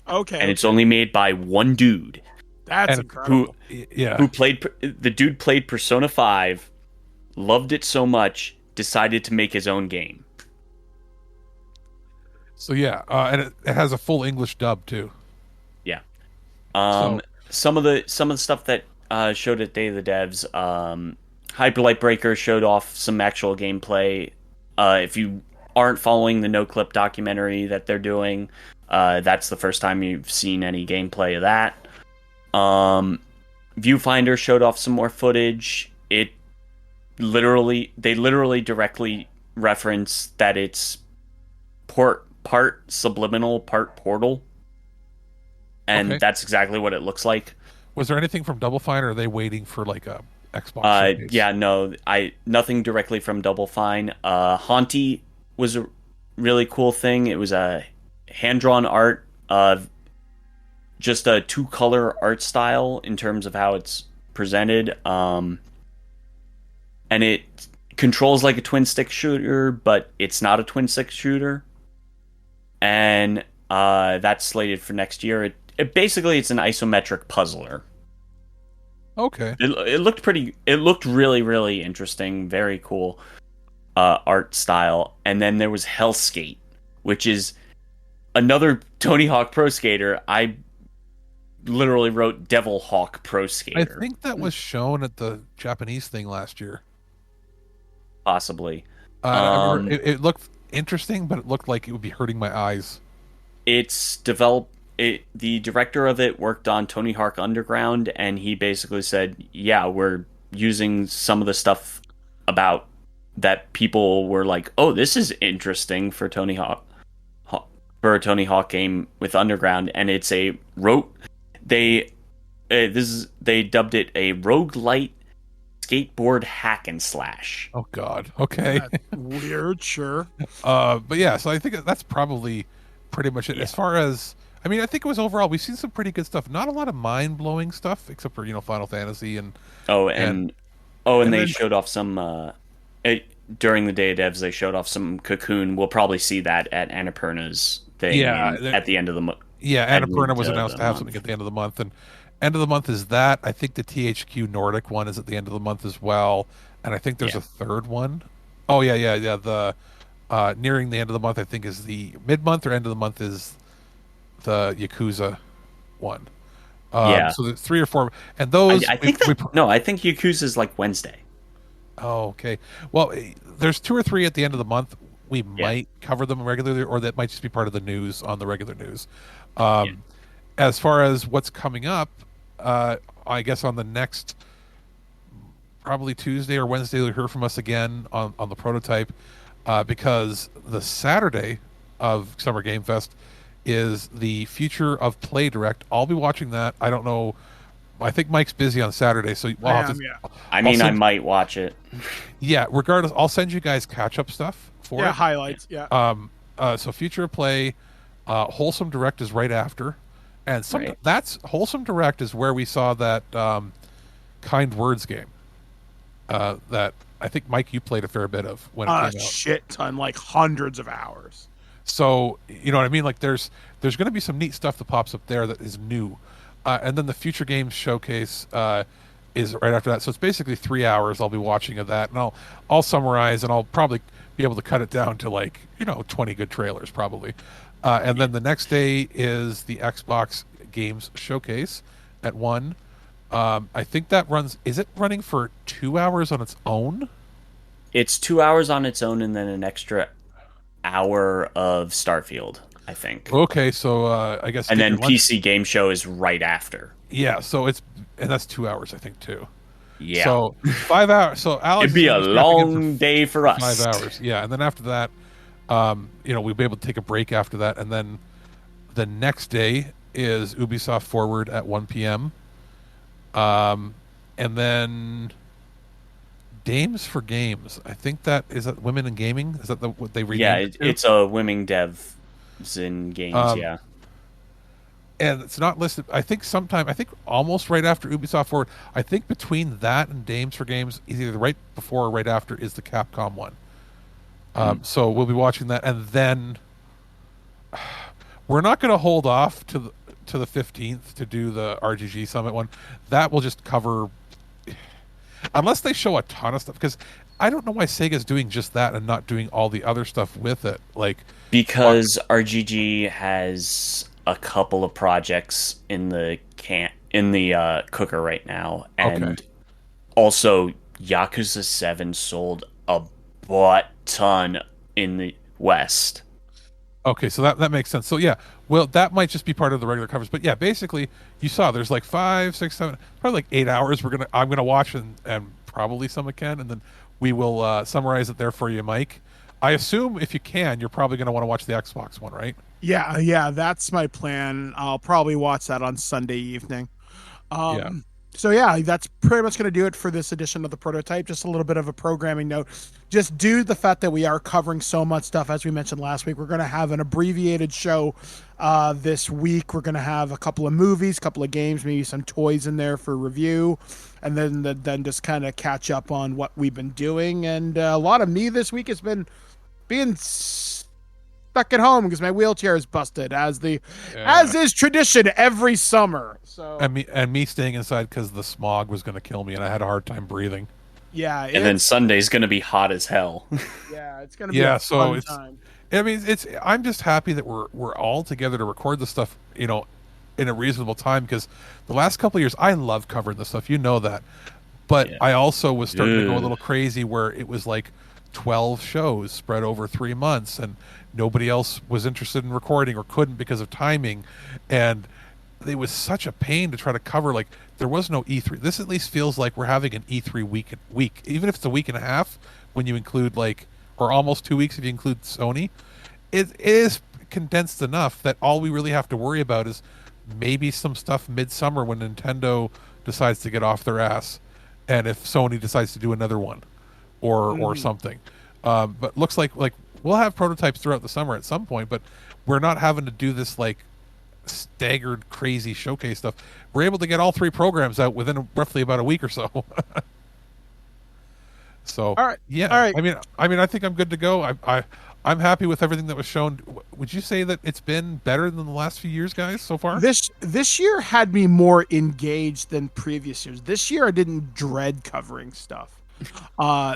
Okay, and it's only made by one dude. That's incredible. Who played the dude played Persona 5, loved it so much, decided to make his own game. So yeah, and it has a full English dub too. Yeah. Some of the stuff that showed at Day of the Devs, Hyper Light Breaker showed off some actual gameplay. If you aren't following the No Clip documentary that they're doing, that's the first time you've seen any gameplay of that. Viewfinder showed off some more footage. They literally directly reference that it's part subliminal, part portal. And that's exactly what it looks like. Was there anything from Double Fine, or are they waiting for like a Xbox showcase? Yeah, no, nothing directly from Double Fine. Haunty was a really cool thing. It was a hand-drawn art of just a 2-color art style in terms of how it's presented. And it controls like a twin-stick shooter, but it's not a twin-stick shooter. And that's slated for next year. Basically, it's an isometric puzzler. Okay. It looked really, really interesting. Very cool art style. And then there was Hellskate, which is another Tony Hawk Pro Skater. I literally wrote Devil Hawk Pro Skater. I think that was shown at the Japanese thing last year. Possibly. I remember it looked interesting, but it looked like it would be hurting my eyes. It's developed. The director of it worked on Tony Hawk Underground, and he basically said, "Yeah, we're using some of the stuff about that people were like, "Oh, this is interesting for Tony Hawk." For a Tony Hawk game with Underground, and it's a they dubbed it a roguelite skateboard hack and slash. Oh God. Okay. That's weird. Sure. But yeah, so I think that's probably pretty much it. Yeah. As far as, I mean, I think it was overall, we've seen some pretty good stuff. Not a lot of mind-blowing stuff, except for, Final Fantasy and They showed off some during the Day of Devs. They showed off some Cocoon. We'll probably see that at Annapurna's thing at the end of the month. Yeah, Annapurna was announced to have something at the end of the month, and end of the month is that. I think the THQ Nordic one is at the end of the month as well, and I think there's a third one. Oh yeah. The nearing the end of the month, I think, is the mid-month, or end of the month is the Yakuza one. So there's 3 or 4, and those. I think Yakuza is like Wednesday. Oh, okay. Well, there's 2 or 3 at the end of the month. We might cover them regularly, or that might just be part of the news on the regular news. As far as what's coming up, I guess on the next, probably Tuesday or Wednesday, you'll hear from us again on the prototype, because the Saturday of Summer Game Fest is the Future of Play Direct. I'll be watching that. I don't know. I think Mike's busy on Saturday, so we'll have to. I might watch it. Yeah, regardless, I'll send you guys catch-up stuff for it. Highlights. Yeah. So Future of Play, Wholesome Direct is right after, and that's Wholesome Direct is where we saw that Kind Words game. That I think Mike, you played a fair bit of when it came out. Shit ton, like hundreds of hours. So you know what I mean? Like there's going to be some neat stuff that pops up there that is new. And then the Future Games Showcase is right after that. So it's basically 3 hours I'll be watching of that. And I'll summarize, and I'll probably be able to cut it down to 20 good trailers probably. And then the next day is the Xbox Games Showcase at 1. I think that is it running for 2 hours on its own? It's 2 hours on its own, and then an extra hour of Starfield, I think. Okay, so I guess. And then PC Game Show is right after. Yeah, so that's 2 hours, I think, too. Yeah. So 5 hours. So Alex, it'd be a long day for us. 5 hours. Yeah, and then after that, we'll be able to take a break after that, and then the next day is Ubisoft Forward at 1 p.m. And then Dames for Games. I think that is that Women in Gaming. Is that what they renamed? Yeah, it's a women devs in games. Yeah. And it's not listed. I think almost right after Ubisoft Forward. I think between that and Dames for Games, either right before or right after is the Capcom one. So we'll be watching that, and then we're not going to hold off to the 15th to do the RGG Summit one. That will just cover, unless they show a ton of stuff, because I don't know why Sega's doing just that and not doing all the other stuff with it. Because RGG has a couple of projects in the cooker right now, and also Yakuza 7 sold a butt ton in the West. Okay, so that makes sense. So yeah, well, that might just be part of the regular coverage. But yeah, basically, you saw there's 5, 6, 7, probably 8 hours. I'm gonna watch and probably some Ken, and then we will summarize it there for you, Mike. I assume if you can, you're probably gonna want to watch the Xbox one, right? Yeah, that's my plan. I'll probably watch that on Sunday evening. So yeah, that's pretty much going to do it for this edition of the Prototype. Just a little bit of a programming note. Just due to the fact that we are covering so much stuff, as we mentioned last week, we're going to have an abbreviated show this week. We're going to have a couple of movies, a couple of games, maybe some toys in there for review, and then just kind of catch up on what we've been doing. And a lot of me this week has been being stuck at home because my wheelchair is busted, as is tradition every summer. So and me staying inside because the smog was going to kill me, and I had a hard time breathing. Yeah, and then Sunday's going to be hot as hell. Yeah, it's going to be a fun time. I mean, I'm just happy that we're all together to record this stuff, in a reasonable time, because the last couple of years I love covering this stuff, that, but I also was starting to go a little crazy where it was 12 shows spread over 3 months, and nobody else was interested in recording or couldn't because of timing, and it was such a pain to try to cover. Like, there was no E3. This at least feels like we're having an E3 week, even if it's a week and a half when you include or almost 2 weeks if you include Sony. It is condensed enough that all we really have to worry about is maybe some stuff midsummer when Nintendo decides to get off their ass, and if Sony decides to do another one or something. But looks like we'll have prototypes throughout the summer at some point, but we're not having to do this staggered crazy showcase stuff. We're able to get all 3 programs out within roughly about a week or so. So all right. Yeah, all right. I mean I think I'm good to go. I'm happy with everything that was shown. Would you say that it's been better than the last few years, guys, so far? This year had me more engaged than previous years. This year I didn't dread covering stuff.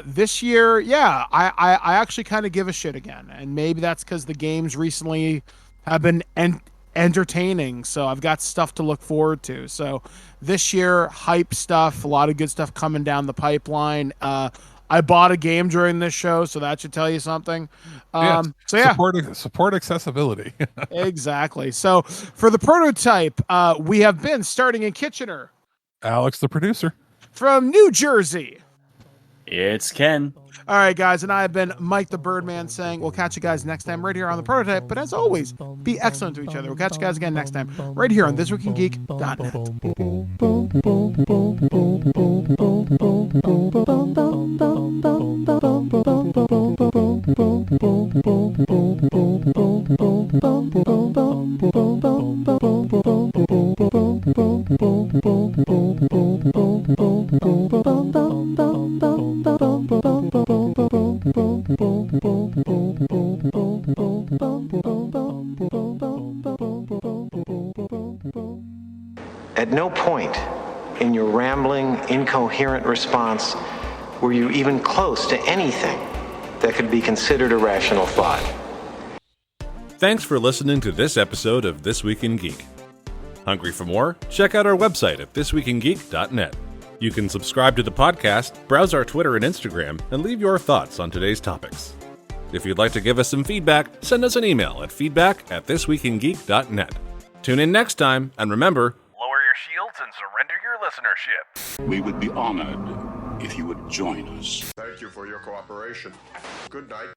This year, yeah, I actually kind of give a shit again, and maybe that's because the games recently have been entertaining, so I've got stuff to look forward to. So this year, hype stuff, a lot of good stuff coming down the pipeline. I bought a game during this show, so that should tell you something. Yes. So yeah, support accessibility. Exactly. So for the prototype, we have been starting in Kitchener. Alex, the producer. From New Jersey, it's Ken. All right, guys, and I have been Mike the Birdman saying we'll catch you guys next time right here on the prototype. But as always, be excellent to each other. We'll catch you guys again next time right here on ThisWeekInGeek.net. At no point in your rambling, incoherent response were you even close to anything that could be considered a rational thought. Thanks for listening to this episode of This Week in Geek. Hungry for more? Check out our website at ThisWeekInGeek.net. You can subscribe to the podcast, browse our Twitter and Instagram, and leave your thoughts on today's topics. If you'd like to give us some feedback, send us an email at feedback@thisweekingeek.net. Tune in next time, and remember, lower your shields and surrender your listenership. We would be honored if you would join us. Thank you for your cooperation. Good night.